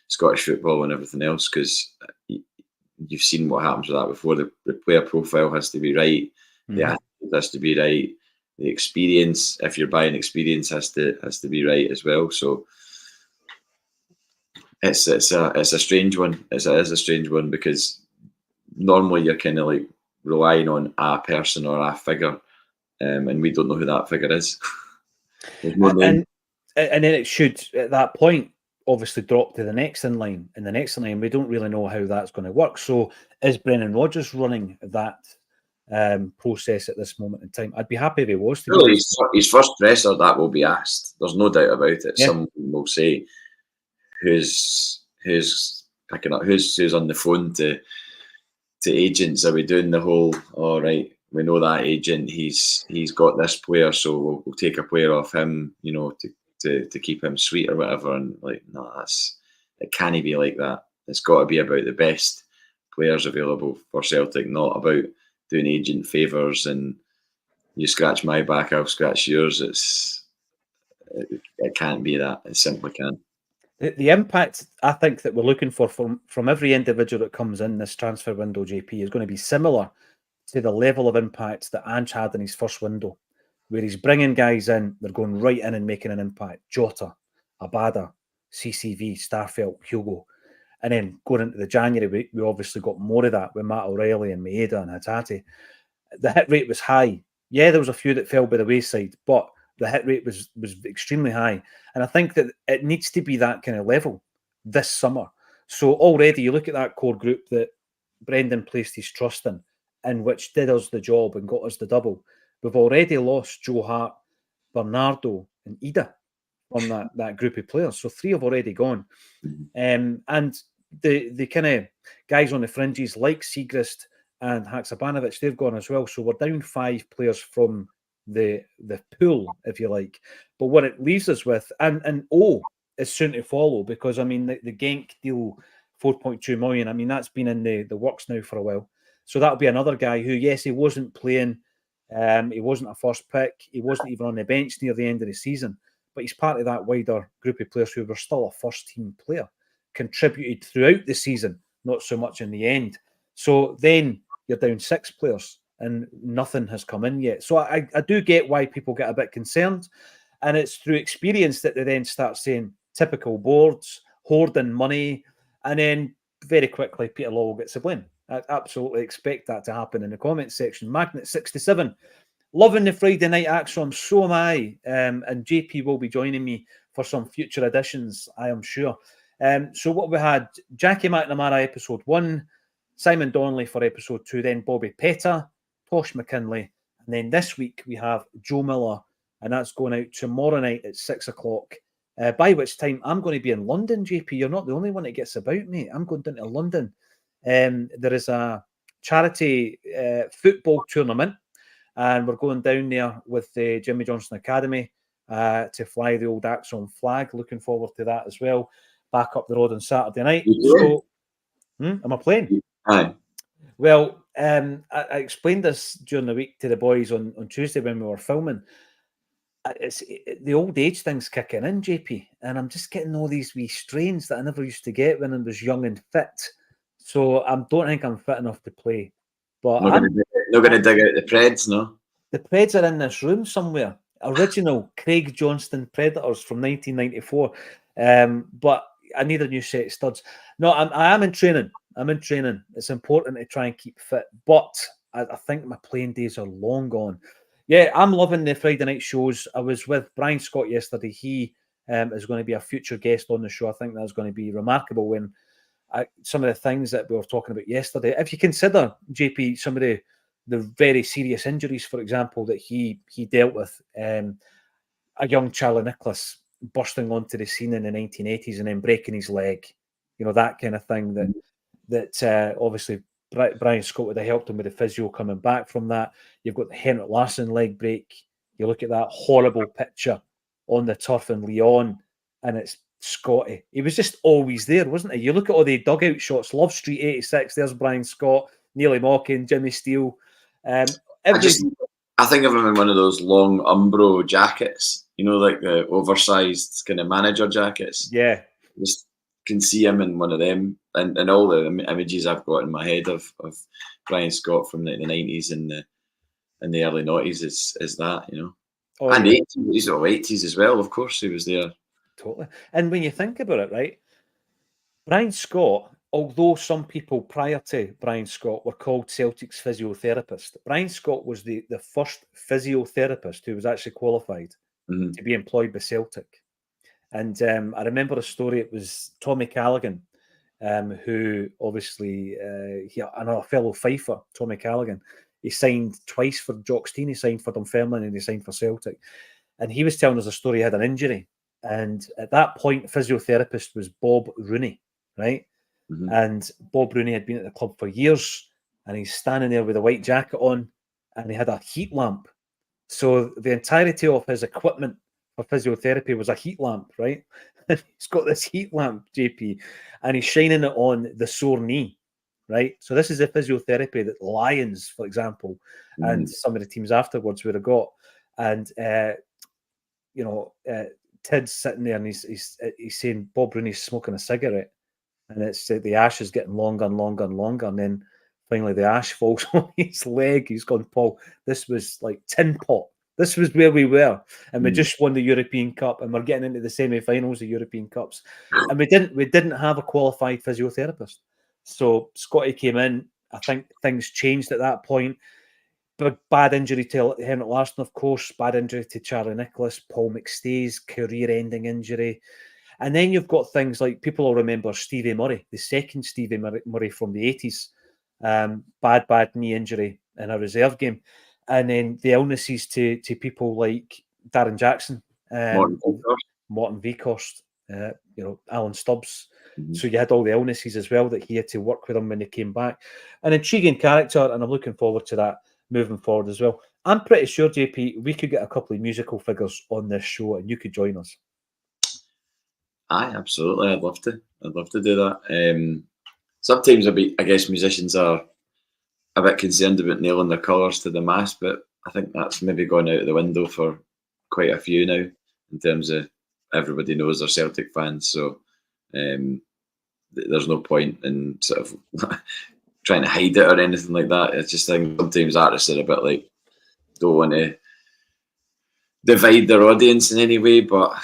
Scottish football and everything else, because you've seen what happens with that before. The player profile has to be right, the attitude has to be right, the experience, if you're buying experience, has to be right as well. So it's a strange one. It is a strange one, because normally you're kind of like relying on a person or a figure, and we don't know who that figure is. And then it should, at that point, obviously drop to the next in line. And the next in line, we don't really know how that's going to work. So is Brendan Rodgers running that process at this moment in time? I'd be happy if he was. His first presser, that will be asked. There's no doubt about it. Yeah. Someone will say who's picking up, who's on the phone to agents. Are we doing the whole, all right, we know that agent, he's got this player, so we'll take a player off him, to keep him sweet or whatever. And like, no, it can't be like that. It's got to be about the best players available for Celtic, not about doing agent favours and you scratch my back, I'll scratch yours. It can't be that. It simply can't. The impact I think that we're looking for from every individual that comes in this transfer window, JP, is going to be similar to the level of impact that Ange had in his first window, where he's bringing guys in, they're going right in and making an impact. Jota, Abada, CCV, Starfelt, Hugo. And then going into the January, we obviously got more of that with Matt O'Reilly and Maeda and Hatate. The hit rate was high. Yeah, there was a few that fell by the wayside, but the hit rate was extremely high. And I think that it needs to be that kind of level this summer. So already you look at that core group that Brendan placed his trust in which did us the job and got us the double. We've already lost Joe Hart, Bernardo, and Ida from that group of players. So 3 have already gone. And the kind of guys on the fringes like Siegrist and Hakšabanović, they've gone as well. So we're down 5 players from the pool, if you like. But what it leaves us with, and is soon to follow, because I mean the Genk deal, 4.2 million. I mean, that's been in the works now for a while. So that'll be another guy who, yes, he wasn't playing. He wasn't a first pick. He wasn't even on the bench near the end of the season. But he's part of that wider group of players who were still a first-team player, contributed throughout the season, not so much in the end. So then you're down 6 players and nothing has come in yet. So I do get why people get a bit concerned. And it's through experience that they then start saying typical boards, hoarding money, and then very quickly Peter Lawwell gets the blame. I absolutely expect that to happen in the comments section. Magnet67, loving the Friday night Acsom, so am I. And JP will be joining me for some future editions, I am sure. So what we had, Jackie McNamara episode 1, Simon Donnelly for episode 2, then Bobby Petta, Tosh McKinley, and then this week we have Joe Miller, and that's going out tomorrow night at 6 o'clock. By which time I'm going to be in London, JP. You're not the only one that gets about, mate. I'm going down to London. There is a charity football tournament, and we're going down there with the Jimmy Johnson Academy to fly the old Acsom flag. Looking forward to that as well. Back up the road on Saturday night. So, am I playing? Aye. Well, I explained this during the week to the boys on Tuesday when we were filming. The old age thing's kicking in, JP, and I'm just getting all these wee strains that I never used to get when I was young and fit. So I don't think I'm fit enough to play. But not going to dig out the Preds, no? The Preds are in this room somewhere. Original Craig Johnston Predators from 1994. But I need a new set of studs. No, I am in training. I'm in training. It's important to try and keep fit. But I think my playing days are long gone. Yeah, I'm loving the Friday night shows. I was with Brian Scott yesterday. He is going to be a future guest on the show. I think that's going to be remarkable when some of the things that we were talking about yesterday. If you consider, JP, some of the very serious injuries, for example, that he dealt with, a young Charlie Nicholas bursting onto the scene in the 1980s and then breaking his leg, that kind of thing that obviously Brian Scott would have helped him with the physio coming back from that. You've got the Henrik Larsson leg break. You look at that horrible picture on the turf in Lyon, and it's Scotty. He was just always there, wasn't he? You look at all the dugout shots, Love Street 86, there's Brian Scott, Neely Mockin, Jimmy Steele. I think of him in one of those long Umbro jackets, like the oversized kind of manager jackets. Yeah. Just can see him in one of them, and all the images I've got in my head of Brian Scott from the 90s and the early 90s is that, Oh, and yeah. 80s as well, of course, he was there. Totally. And when you think about it, right, Brian Scott, although some people prior to Brian Scott were called Celtic's physiotherapist, Brian Scott was the first physiotherapist who was actually qualified to be employed by Celtic. And I remember a story. It was Tommy Callaghan, who obviously, a fellow Fifer, Tommy Callaghan, he signed twice for Jockstein. He signed for Dunfermline and he signed for Celtic. And he was telling us a story. He had an injury. And at that point, physiotherapist was Bob Rooney, right? And Bob Rooney had been at the club for years, and he's standing there with a white jacket on, and he had a heat lamp. So the entirety of his equipment for physiotherapy was a heat lamp, right? And he's got this heat lamp, JP, and he's shining it on the sore knee, right? So this is the physiotherapy that Lions, for example, and some of the teams afterwards would have got. And, Tid's sitting there and he's saying Bob Rooney's smoking a cigarette, and it's the ash is getting longer and longer and longer, and then finally the ash falls on his leg. He's gone, Paul, this was like tin pot This was where we were, and we just won the European Cup, and we're getting into the semi-finals of European Cups, and we didn't have a qualified physiotherapist. So Scotty came in. I think things changed at that point. Bad injury to Henrik Larsson, of course. Bad injury to Charlie Nicholas, Paul McStay's career-ending injury. And then you've got things like, people will remember Stevie Murray, the second Stevie Murray from the 80s. Bad knee injury in a reserve game. And then the illnesses to people like Darren Jackson, Morton Vekhorst, Alan Stubbs. Mm-hmm. So you had all the illnesses as well that he had to work with them when they came back. An intriguing character, and I'm looking forward to that moving forward as well. I'm pretty sure, JP, we could get a couple of musical figures on this show and you could join us. Aye, absolutely. I'd love to do that. Sometimes I guess musicians are a bit concerned about nailing their colours to the mast, but I think that's maybe gone out the window for quite a few now, in terms of everybody knows they're Celtic fans, so there's no point in sort of trying to hide it or anything like that. It's just think sometimes artists are a bit like, don't want to divide their audience in any way, but I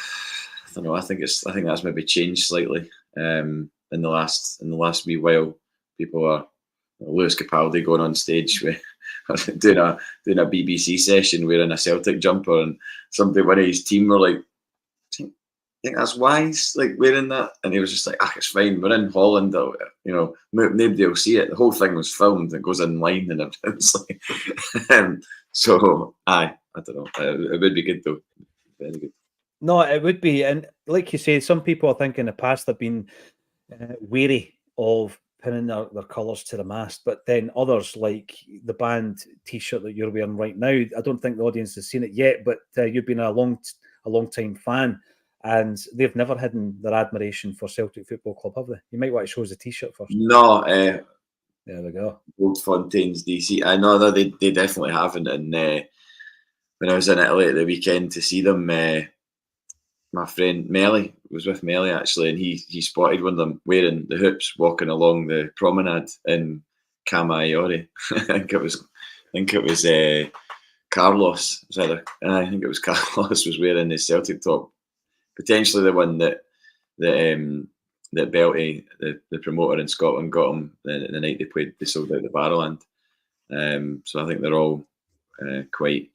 don't know. I think that's maybe changed slightly in the last wee while. People are Lewis Capaldi going on stage with doing a BBC session wearing a Celtic jumper, and one of his team were like, I think that's wise, like wearing that, and he was just like, it's fine, we're in Holland, nobody will see it. The whole thing was filmed and goes online and everything. It's like, so I don't know. It would be good though, very good. No, it would be, and like you say, some people I think in the past have been wary of pinning their colours to the mast, but then others, like the band T-shirt that you're wearing right now, I don't think the audience has seen it yet, but you've been a long time fan, and they've never hidden their admiration for Celtic Football Club, have they? You might want to show us the T-shirt first. No, there we go. Old Fontaine's DC. I know that they definitely haven't, and when I was in Italy at the weekend to see them, my friend Melly was with Melly actually, and he spotted one of them wearing the hoops walking along the promenade in Camaiore. I think it was Carlos. I think it was Carlos was wearing his Celtic top, potentially the one that Belty, the promoter in Scotland, got him the night they sold out the Barrowland. So I think they're all quite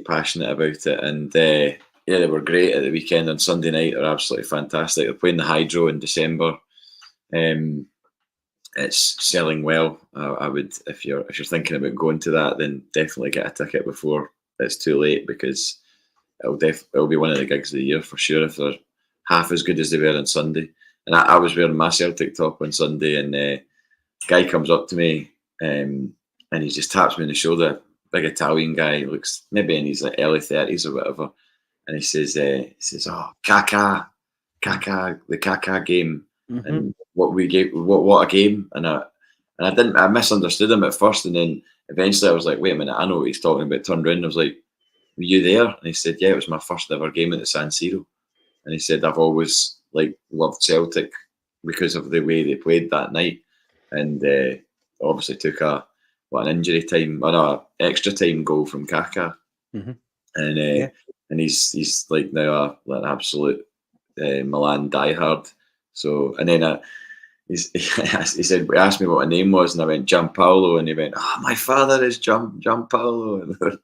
passionate about it, and they were great at the weekend. On Sunday night, they're absolutely fantastic. They're playing the Hydro in December. It's selling well. I would, if you're thinking about going to that, then definitely get a ticket before it's too late, because it'll be one of the gigs of the year for sure if they're half as good as they were on Sunday. And I was wearing my Celtic top on Sunday, and a guy comes up to me and he just taps me on the shoulder. Big Italian guy, looks maybe in his like early 30s or whatever. And he says, "Oh, Kaká, the Kaká game, mm-hmm. and what a game!" And I misunderstood him at first, and then eventually I was like, "Wait a minute, I know what he's talking about." Turned around, and I was like, "Were you there?" And he said, "Yeah, it was my first ever game at the San Siro." And he said, "I've always loved Celtic because of the way they played that night, and obviously took an injury time, or an extra time goal from Kaká, mm-hmm. and." And he's like now an absolute Milan diehard. So, and then he asked me what a name was, and I went Gianpaolo, and he went, my father is Gianpaolo, and they're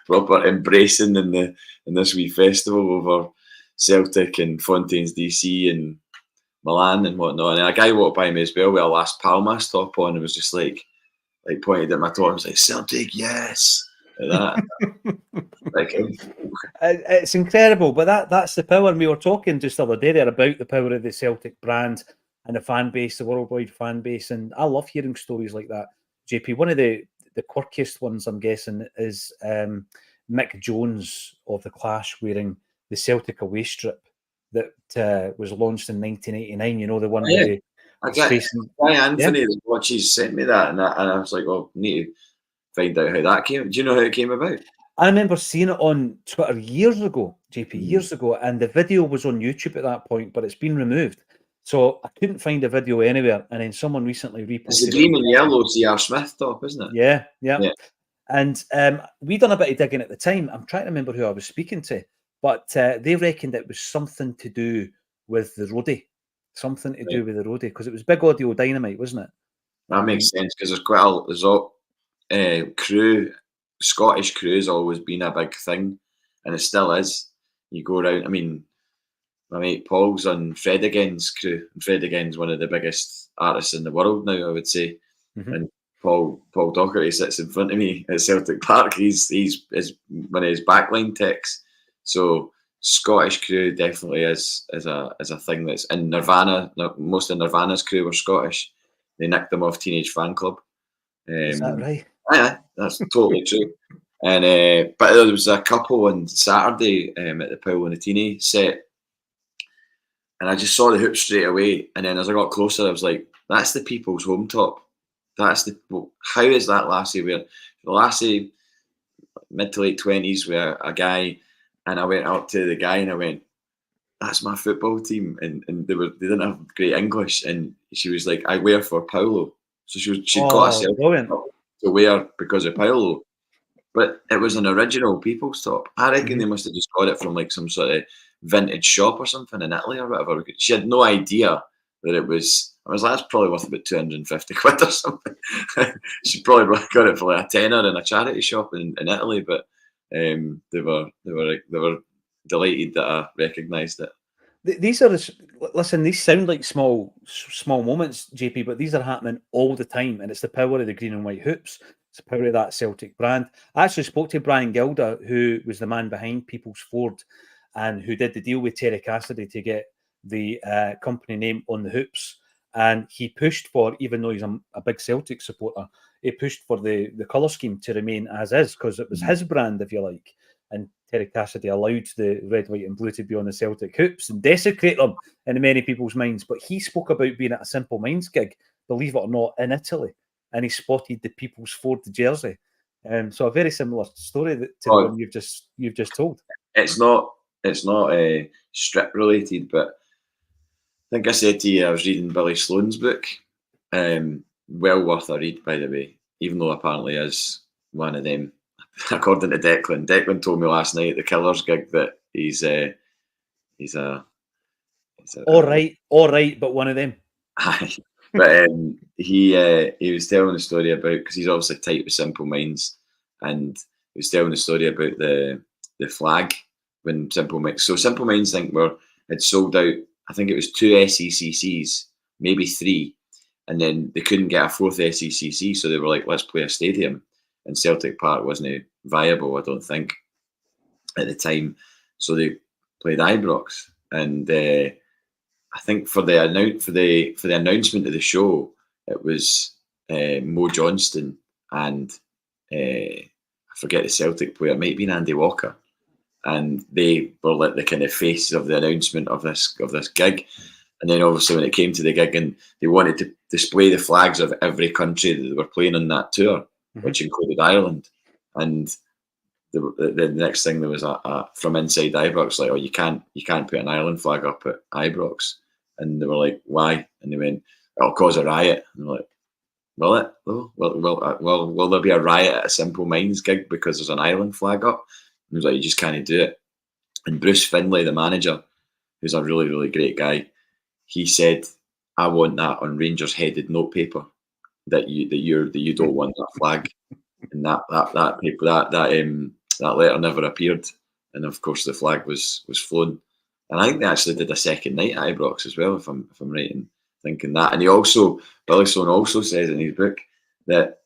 proper embracing in this wee festival over Celtic and Fontaine's DC and Milan and whatnot. And a guy walked by me as well with a Las Palmas top on, and was just like pointed at my top and was like, "Celtic, yes." Like that. It's incredible, but that's the power. And we were talking just the other day there about the power of the Celtic brand and the fan base, the worldwide fan base, and I love hearing stories like that. JP, one of the quirkiest ones I'm guessing is Mick Jones of the Clash wearing the Celtic away strip that was launched in 1989. You know, the one with Guy Anthony, the watches, sent me that, and I was like, "Oh, need to find out how that came." Do you know how it came about? I remember seeing it on Twitter years ago, JP, years ago, and the video was on YouTube at that point, but it's been removed. So I couldn't find a video anywhere, and then someone recently reposted. It's the green and yellow C.R. Smith top, isn't it? Yeah. And we done a bit of digging at the time. I'm trying to remember who I was speaking to, but they reckoned it was something to do with the roadie. Something to do with the roadie, because it was Big Audio Dynamite, wasn't it? That makes sense, because there's crew, Scottish crew has always been a big thing, and it still is. You go around, I mean, my mate Paul's on Fred Again's crew, and Fred Again's one of the biggest artists in the world now, I would say. And Paul Docherty sits in front of me at Celtic Park. He's one of his backline techs. So Scottish crew definitely is a thing that's in Nirvana. Most of Nirvana's crew were Scottish. They nicked them off Teenage Fan Club. Is that right? Yeah, that's totally true. And but there was a couple on Saturday at the Paul and the Teenie set, and I just saw the hoop straight away. And then as I got closer, I was like, "That's the People's Home Top. That's how is that lassie wearing? The lassie, mid to late 20s, with a guy." And I went up to the guy and I went, "That's my football team." And they didn't have great English, and she was like, "I wear for Paolo." So she'd got herself to wear because of Paolo. But it was an original People's Top. I reckon they must have just got it from like some sort of vintage shop or something in Italy or whatever. She had no idea that it was. I was like, that's probably worth about 250 quid or something. She probably got it for like a tenner in a charity shop in Italy, but they were delighted that I recognised it. These are listen. These sound like small moments, JP, but these are happening all the time, and it's the power of the green and white hoops. It's the power of that Celtic brand. I actually spoke to Brian Gilda, who was the man behind People's Ford, and who did the deal with Terry Cassidy to get the company name on the hoops. And he pushed for, even though he's a big Celtic supporter, he pushed for the colour scheme to remain as is, because it was his brand, if you like. And Terry Cassidy allowed the red, white and blue to be on the Celtic hoops and desecrate them in many people's minds. But he spoke about being at a Simple Minds gig, believe it or not, in Italy, and he spotted the People's Ford jersey. So a very similar story to the one you've just told. It's not strip related, but I think I said to you I was reading Billy Sloan's book. Well worth a read, by the way, even though apparently is one of them. According to Declan. Declan told me last night at the Killers gig that he's all right, but one of them. But he was telling a story about, because he's obviously tight with Simple Minds, and he was telling a story about the flag when Simple Minds. So Simple Minds had sold out. I think it was 2 SECCs, maybe 3, and then they couldn't get a 4th SECC, so they were like, "Let's play a stadium." And Celtic Park wasn't viable, I don't think, at the time. So they played Ibrox, and I think for the announcement of the show, it was Mo Johnston and I forget the Celtic player. It might have been Andy Walker, and they were like the kind of faces of the announcement of this gig. And then obviously when it came to the gig, and they wanted to display the flags of every country that they were playing on that tour, which included Ireland. And the next thing, there was a from inside Ibrox, like, "Oh, you can't put an Ireland flag up at Ibrox." And they were like, "Why?" And they went, "It'll cause a riot." And they're like, "Will it? Will there be a riot at a Simple Minds gig because there's an Ireland flag up?" And he was like, "You just can't do it." And Bruce Findlay, the manager, who's a really, really great guy, he said, "I want that on Rangers headed notepaper, that you don't want that flag." And that paper, that letter never appeared. And of course the flag was flown. And I think they actually did a second night at Ibrox as well, if I'm right in thinking that. And Billy Sloan also says in his book that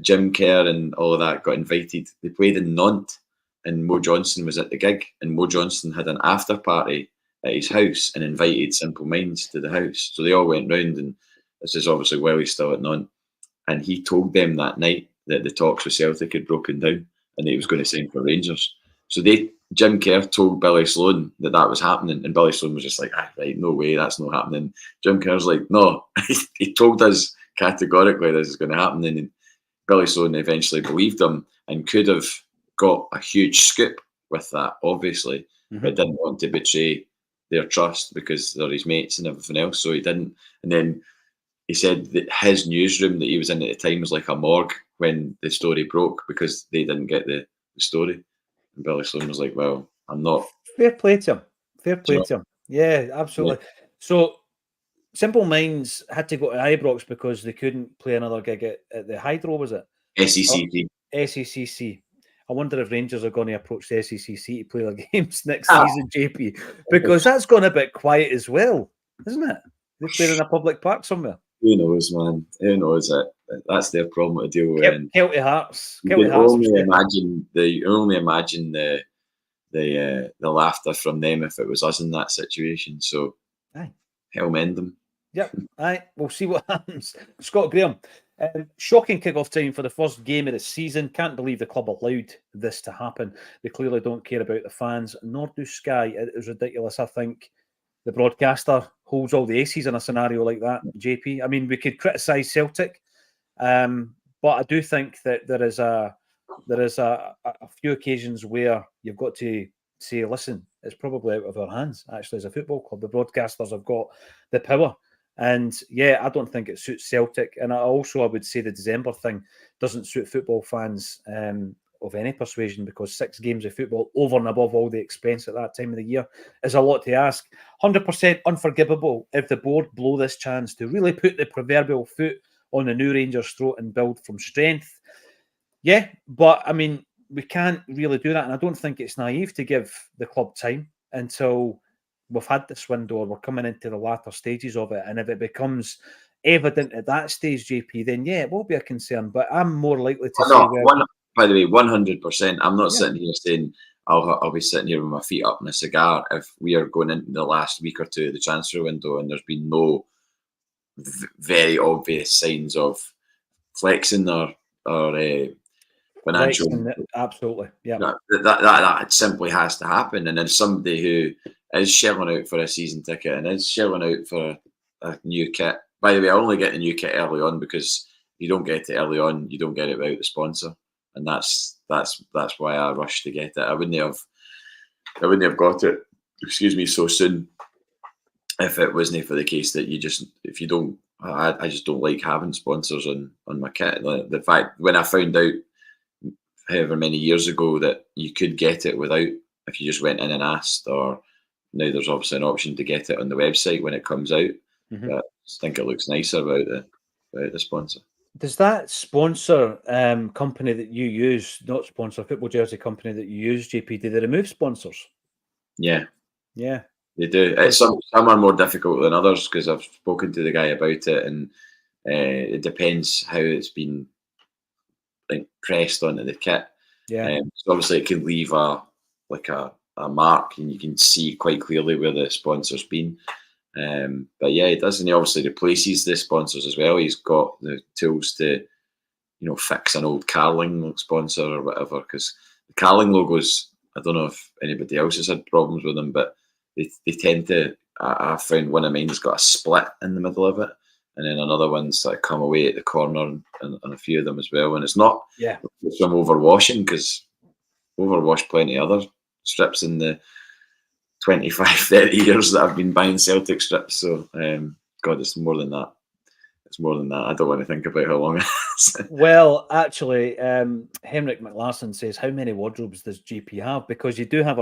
Jim Kerr and all of that got invited. They played in Nantes, and Mo Johnston was at the gig, and Mo Johnston had an after party at his house and invited Simple Minds to the house. So they all went round, and this is obviously while he's still at Nantes. And he told them that night that the talks with Celtic had broken down and that he was going to sign for Rangers. So Jim Kerr told Billy Sloan that was happening, and Billy Sloan was just like, "Right, no way, that's not happening." Jim Kerr's like, "No," he told us categorically this is going to happen, and Billy Sloan eventually believed him and could have got a huge scoop with that, obviously, but didn't want to betray their trust because they're his mates and everything else, so he didn't. And then he said that his newsroom that he was in at the time was like a morgue, when the story broke because they didn't get the story. And Billy Sloan was like, well, I'm not. Fair play to him. Fair play You know? to him. Yeah, absolutely. Yeah. So Simple Minds had to go to Ibrox because they couldn't play another gig at the Hydro, was it? SECC. SECC. I wonder if Rangers are going to approach the SECC to play their games next season, JP, because that's gone a bit quiet as well, isn't it? They played in a public park somewhere. Who knows, man? Who knows it? That's their problem to deal with. Kelty Hearts. You can only imagine the laughter from them if it was us in that situation. So, hell mend them. Yep. Aye. We'll see what happens. Scott Graham. Shocking kick-off time for the first game of the season. Can't believe the club allowed this to happen. They clearly don't care about the fans, nor do Sky. It is ridiculous. I think the broadcaster holds all the aces in a scenario like that, JP. I mean, we could criticise Celtic, but I do think that there is a few occasions where you've got to say, listen, it's probably out of our hands, actually, as a football club. The broadcasters have got the power. And yeah, I don't think it suits Celtic. And I would say the December thing doesn't suit football fans of any persuasion, because 6 games of football over and above all the expense at that time of the year is a lot to ask. 100% unforgivable if the board blow this chance to really put the proverbial foot on the new Rangers' throat and build from strength. Yeah, but I mean, we can't really do that. And I don't think it's naive to give the club time until we've had this window, or we're coming into the latter stages of it. And if it becomes evident at that stage, JP, then yeah, it will be a concern. But I'm more likely to say... by the way, 100%. I'm not sitting here saying I'll be sitting here with my feet up in a cigar if we are going into the last week or two of the transfer window and there's been no very obvious signs of flexing or financial. Absolutely, yeah. That simply has to happen. And then somebody who is shelling out for a season ticket and is shelling out for a new kit. By the way, I only get the new kit early on, because if you don't get it early on, you don't get it without the sponsor, and that's why I rushed to get it. I wouldn't have got it, so soon if it wasn't for the case that I just don't like having sponsors on my kit. The fact, when I found out however many years ago that you could get it without, if you just went in and asked, or now there's obviously an option to get it on the website when it comes out. Mm-hmm. But I just think it looks nicer about the sponsor. Does that sponsor company that you use, not sponsor, football jersey company that you use, JP, do they remove sponsors? Yeah. Yeah. They do. Some are more difficult than others, because I've spoken to the guy about it, and it depends how it's been pressed onto the kit. Yeah. So obviously it can leave a mark, and you can see quite clearly where the sponsor's been. But yeah, it does, and he obviously replaces the sponsors as well. He's got the tools to, fix an old Carling sponsor or whatever, because the Carling logos, I don't know if anybody else has had problems with them, but they tend to, I found one of mine's got a split in the middle of it, and then another one's come away at the corner, and a few of them as well. And it's not from overwashing, because overwashed plenty of other strips in the 25-30 years that I've been buying Celtic strips. So God, it's more than that. It's more than that. I don't want to think about how long it is. Well, actually, Henrik McLarson says, how many wardrobes does GP have? Because you do have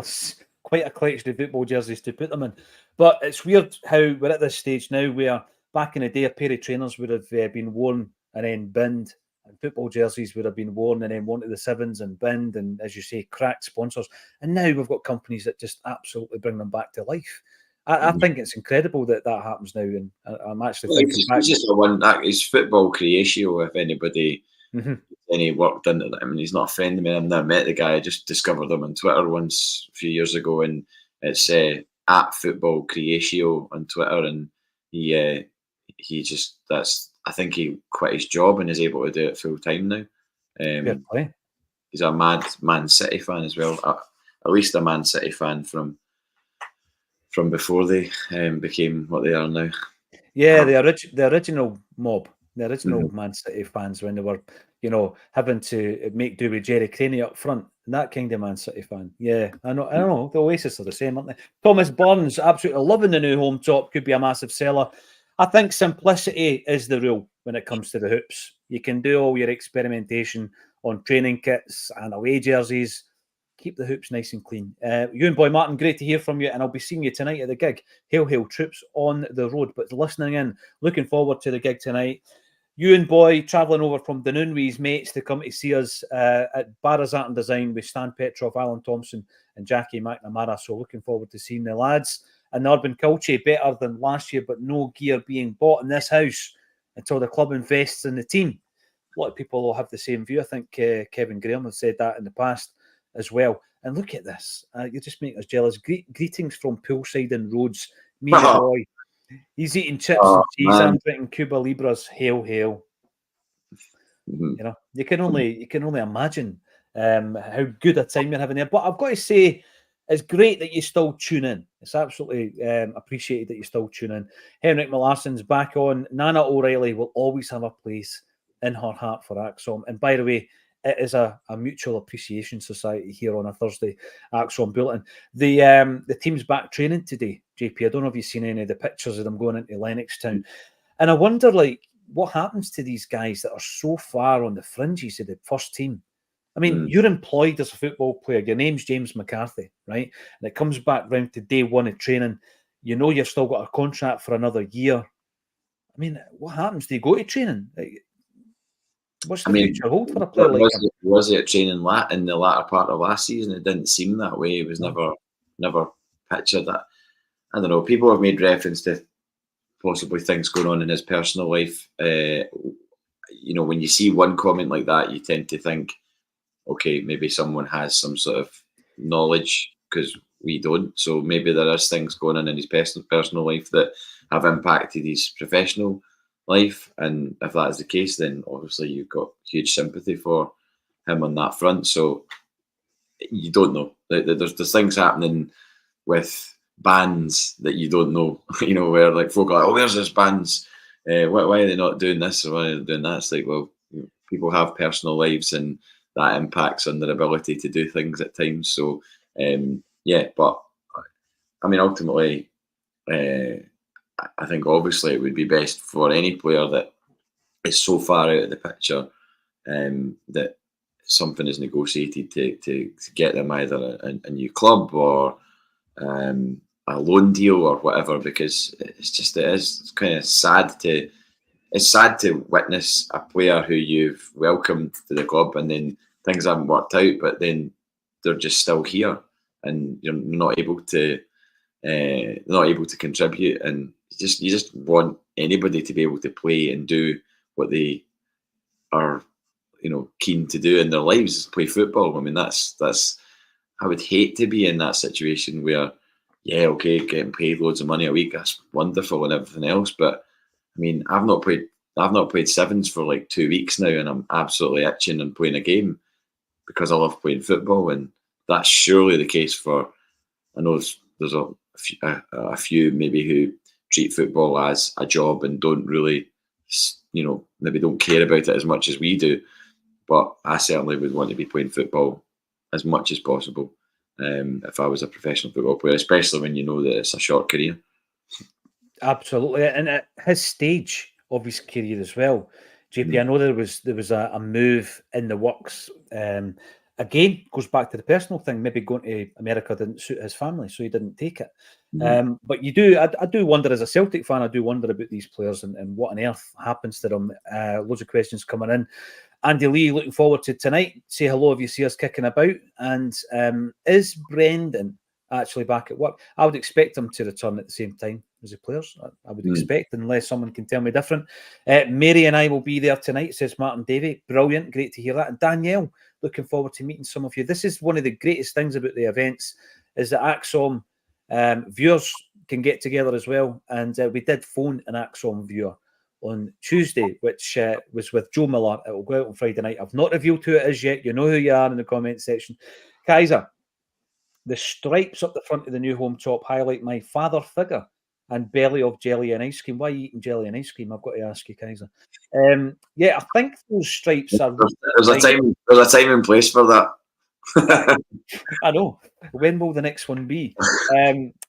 quite a collection of football jerseys to put them in. But it's weird how we're at this stage now where back in the day, a pair of trainers would have been worn and then binned, and football jerseys would have been worn and then worn to the sevens and binned, and, as you say, cracked sponsors. And now we've got companies that just absolutely bring them back to life. I think it's incredible that happens now, and I'm actually thinking back. It's football creatio, if anybody any work done. I mean, he's not a friend of mine. I've never met the guy. I just discovered him on Twitter once a few years ago, and it's at football creatio on Twitter, and he just, I think he quit his job and is able to do it full time now. He's a mad Man City fan as well. At least a Man City fan from before they became what they are now. Yeah, the original mob, the original Man City fans, when they were, having to make do with Jerry Craney up front, and that kind of Man City fan. Yeah, I know. The Oasis are the same, aren't they? Thomas Burns, absolutely loving the new home top, could be a massive seller. I think simplicity is the rule when it comes to the hoops. You can do all your experimentation on training kits and away jerseys. Keep the hoops nice and clean. You and Boy Martin, great to hear from you, and I'll be seeing you tonight at the gig. Hail, hail, troops on the road. But listening in, looking forward to the gig tonight. You and Boy travelling over from Dunoon with his mates to come to see us at Barra's Art and Design with Stan Petrov, Alan Thompson and Jackie McNamara. So looking forward to seeing the lads. And the Urban Culture better than last year, but no gear being bought in this house until the club invests in the team. A lot of people will have the same view. I think Kevin Graham has said that in the past as well. And look at this. You just make us jealous. Greetings from Poolside and Rhodes. Me the boy. He's eating chips and cheese. Man. I'm drinking Cuba Libras. Hail, hail. You know, you can only imagine how good a time you're having there. But I've got to say, it's great that you still tune in. It's absolutely appreciated that you still tune in. Henrik Malarson's back on. Nana O'Reilly will always have a place in her heart for Acsom. And by the way, it is a mutual appreciation society here on a Thursday Acsom Bulletin. The team's back training today, JP. I don't know if you've seen any of the pictures of them going into Lennoxtown. And I wonder, like, what happens to these guys that are so far on the fringes of the first team? I mean, you're employed as a football player. Your name's James McCarthy, right? And it comes back round to day one of training. You know you've still got a contract for another year. I mean, what happens? Do you go to training? What's the future hold for a player like him? Was it training in the latter part of last season? It didn't seem that way. It was never pictured that. I don't know. People have made reference to possibly things going on in his personal life. You know, when you see one comment like that, you tend to think, okay, maybe someone has some sort of knowledge because we don't. So maybe there is things going on in his personal life that have impacted his professional life. And if that is the case, then obviously you've got huge sympathy for him on that front. So you don't know. There's things happening with bands that you don't know, you know, where like folk are like, oh, there's this band's, why are they not doing this or why are they doing that? It's like, well, people have personal lives and that impacts on their ability to do things at times. So, yeah, but I mean, ultimately, I think obviously it would be best for any player that is so far out of the picture that something is negotiated to get them either a new club or a loan deal or whatever, because it's kind of sad to witness a player who you've welcomed to the club and then things haven't worked out, but then they're just still here and you're not able to contribute. And you just want anybody to be able to play and do what they are, you know, keen to do in their lives, play football. I mean, that's I would hate to be in that situation where, yeah, okay, getting paid loads of money a week, that's wonderful and everything else, but I mean, I've not played sevens for like 2 weeks now, and I'm absolutely itching and playing a game because I love playing football, and that's surely the case for. I know there's a few maybe who treat football as a job and don't really, you know, maybe don't care about it as much as we do. But I certainly would want to be playing football as much as possible if I was a professional football player, especially when you know that it's a short career. Absolutely, and at his stage of his career as well, JP, I know there was a move in the works. Again, goes back to the personal thing. Maybe going to America didn't suit his family, so he didn't take it. But I do wonder, as a Celtic fan, I do wonder about these players and what on earth happens to them. Loads of questions coming in. Andy Lee, looking forward to tonight. Say hello if you see us kicking about. And is Brendan actually back at work? I would expect him to return at the same time as the players. I would expect, unless someone can tell me different. Mary and I will be there tonight, says Martin Davey. Brilliant, great to hear that. And Danielle, looking forward to meeting some of you. This is one of the greatest things about the events, is that Acsom viewers can get together as well. And we did phone an Acsom viewer on Tuesday, which was with Joe Miller. It will go out on Friday night. I've not revealed who it is yet. You know who you are in the comment section. Kaiser, the stripes up the front of the new home top highlight my father figure and belly of jelly and ice cream. Why are you eating jelly and ice cream? I've got to ask you, Kaiser. Yeah, I think those stripes are... There's a time and place for that. I know. When will the next one be?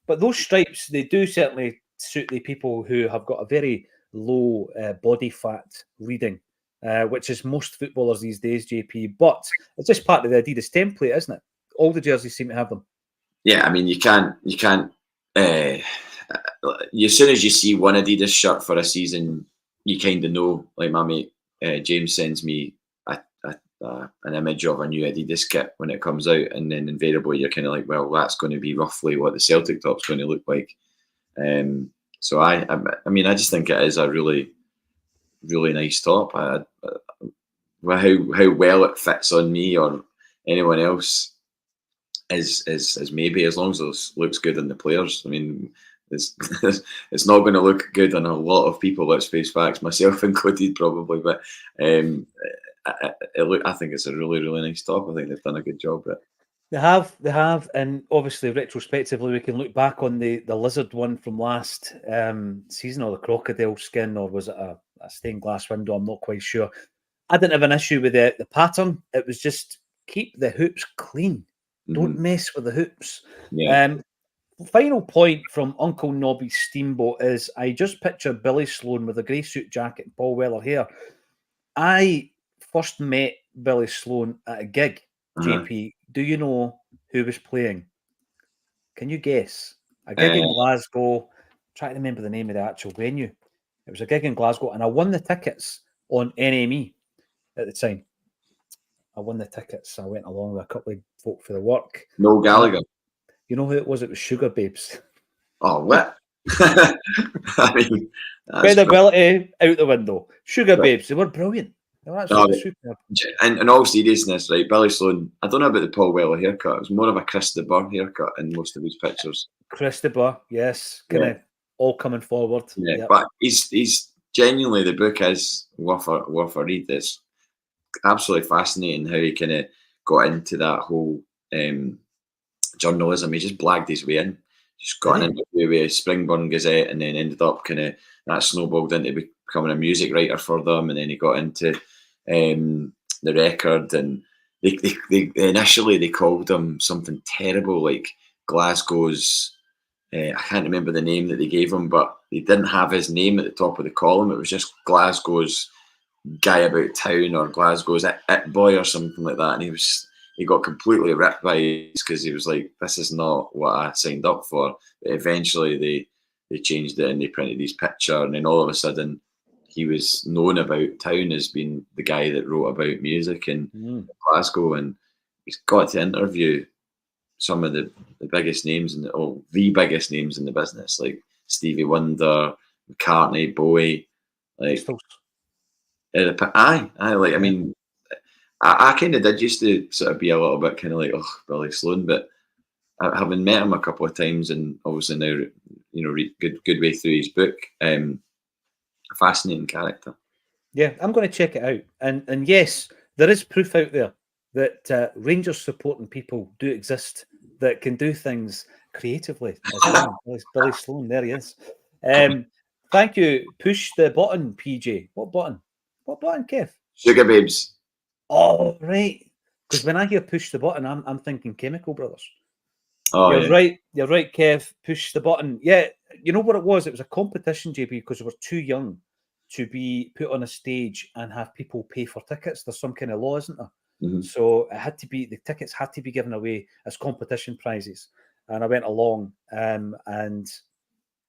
But those stripes, they do certainly suit the people who have got a very low body fat reading which is most footballers these days, JP. But it's just part of the Adidas template, isn't it? All the jerseys seem to have them. Yeah, I mean, you can't. As soon as you see one Adidas shirt for a season, you kind of know. Like my mate James sends me an image of a new Adidas kit when it comes out, and then invariably you're kind of like, well, that's going to be roughly what the Celtic top's going to look like. So I mean, I just think it is a really, really nice top. How well it fits on me or anyone else is maybe, as long as it looks good on the players. I mean, it's not going to look good on a lot of people. Let's face facts, myself included, probably. But I think it's a really, really nice top. I think they've done a good job with it. They have, and obviously retrospectively we can look back on the lizard one from last season, or the crocodile skin, or was it a stained glass window? I'm not quite sure. I didn't have an issue with the pattern. It was just keep the hoops clean. Don't mess with the hoops. Yeah. Final point from Uncle Nobby's Steamboat is I just picture Billy Sloan with a grey suit jacket and Paul Weller hair. I first met Billy Sloan at a gig. JP, do you know who was playing? Can you guess? A gig in Glasgow. Try to remember the name of the actual venue. It was a gig in Glasgow, and I won the tickets on NME at the time. I won the tickets. I went along with a couple of folk for the work. No Gallagher. You know who it was? It was Sugar Babes. Oh, what? I mean, credibility out the window. Sugar Babes. They were brilliant. They were absolutely superb. And in all seriousness, right, Billy Sloan, I don't know about the Paul Weller haircut. It was more of a Chris de Burgh haircut in most of his pictures. Chris de Burgh, yes. Kind of all coming forward. Yeah, yep. But he's genuinely, the book is worth a read. It's absolutely fascinating how he kind of got into that whole journalism. He just blagged his way in. Just got an interview with Springburn Gazette, and then ended up kind of that snowballed into becoming a music writer for them, and then he got into the record, and they initially they called him something terrible like Glasgow's. I can't remember the name that they gave him, but they didn't have his name at the top of the column. It was just Glasgow's guy about town, or Glasgow's it boy, or something like that. And he got completely ripped by it because he was like, "This is not what I signed up for." But eventually they changed it and they printed his picture, and then all of a sudden he was known about town as being the guy that wrote about music in Glasgow, and he's got to interview some of the biggest names the biggest names in the business, like Stevie Wonder, McCartney, Bowie, like I mean, I kind of did used to sort of be a little bit kind of like, oh, Billy Sloan, but having met him a couple of times, and obviously now, you know, read good way through his book, fascinating character. Yeah, I'm going to check it out, and yes, there is proof out there that Rangers supporting people do exist that can do things creatively as well. Billy Sloan, there he is. Thank you. Push the button, PJ. What button? What button, Kev? Sugar Babes. Oh, right. Because when I hear push the button, I'm thinking Chemical Brothers. Oh, You're right. You're right, Kev. Push the button. Yeah, you know what it was? It was a competition, JP, because we were too young to be put on a stage and have people pay for tickets. There's some kind of law, isn't there? So it had to be, the tickets had to be given away as competition prizes. And I went along and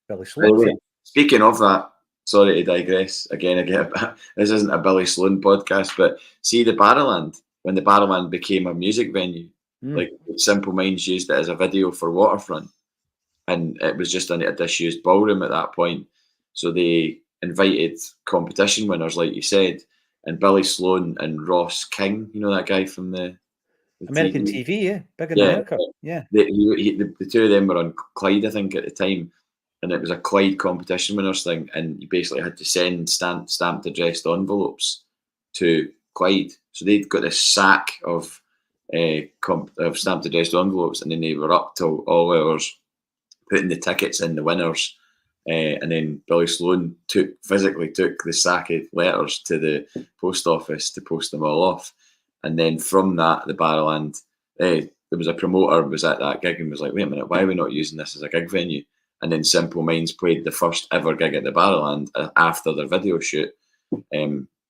Billy Sloan. Speaking of that, sorry to digress again. This isn't a Billy Sloan podcast, but see the Barrowland, when the Barrowland became a music venue, like Simple Minds used it as a video for Waterfront, and it was just a disused ballroom at that point. So they invited competition winners, like you said, and Billy Sloan and Ross King, you know that guy from the American TV, yeah, big in America, yeah. The two of them were on Clyde, I think, at the time, and it was a Clyde competition winners thing, and you basically had to send stamped addressed envelopes to Clyde. So they'd got this sack of stamped addressed envelopes, and then they were up till all hours putting the tickets in the winners. And then Billy Sloan physically took the sack of letters to the post office to post them all off. And then from that, the Barrowland, there was a promoter was at that gig and was like, wait a minute, why are we not using this as a gig venue? And then Simple Minds played the first ever gig at the Barrowland after their video shoot.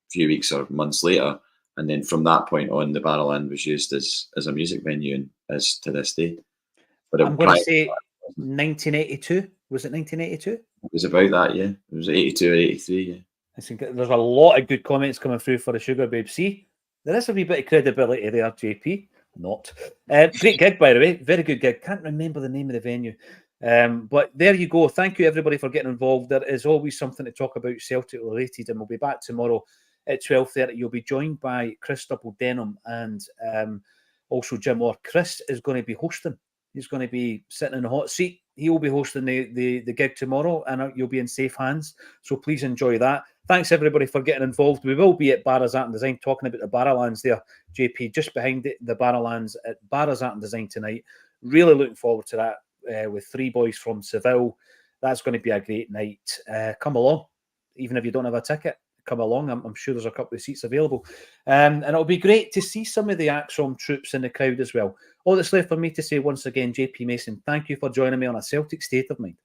few weeks or months later. And then from that point on, the Barrowland was used as a music venue, and as to this day. But I'm going to say 1982. Was it 1982? It was about that, yeah. It was 82 or 83, yeah. I think there's a lot of good comments coming through for the Sugar Babe. See, there is a wee bit of credibility there, JP. Not. Great gig, by the way. Very good gig. Can't remember the name of the venue. But there you go. Thank you, everybody, for getting involved. There is always something to talk about Celtic related, and we'll be back tomorrow at 12:30. You'll be joined by Chris Double Denim and also Jim Orr. Chris is going to be hosting. He's going to be sitting in the hot seat. He will be hosting the gig tomorrow, and you'll be in safe hands. So please enjoy that. Thanks, everybody, for getting involved. We will be at Barras Art and Design talking about the Barrowlands there, JP, just behind the Barrowlands at Barras Art and Design tonight. Really looking forward to that with 3 boys from Seville. That's going to be a great night. Come along, even if you don't have a ticket. Come along. I'm sure there's a couple of seats available. And it'll be great to see some of the Acsom troops in the crowd as well. All that's left for me to say once again, JP Mason, thank you for joining me on A Celtic State of Mind.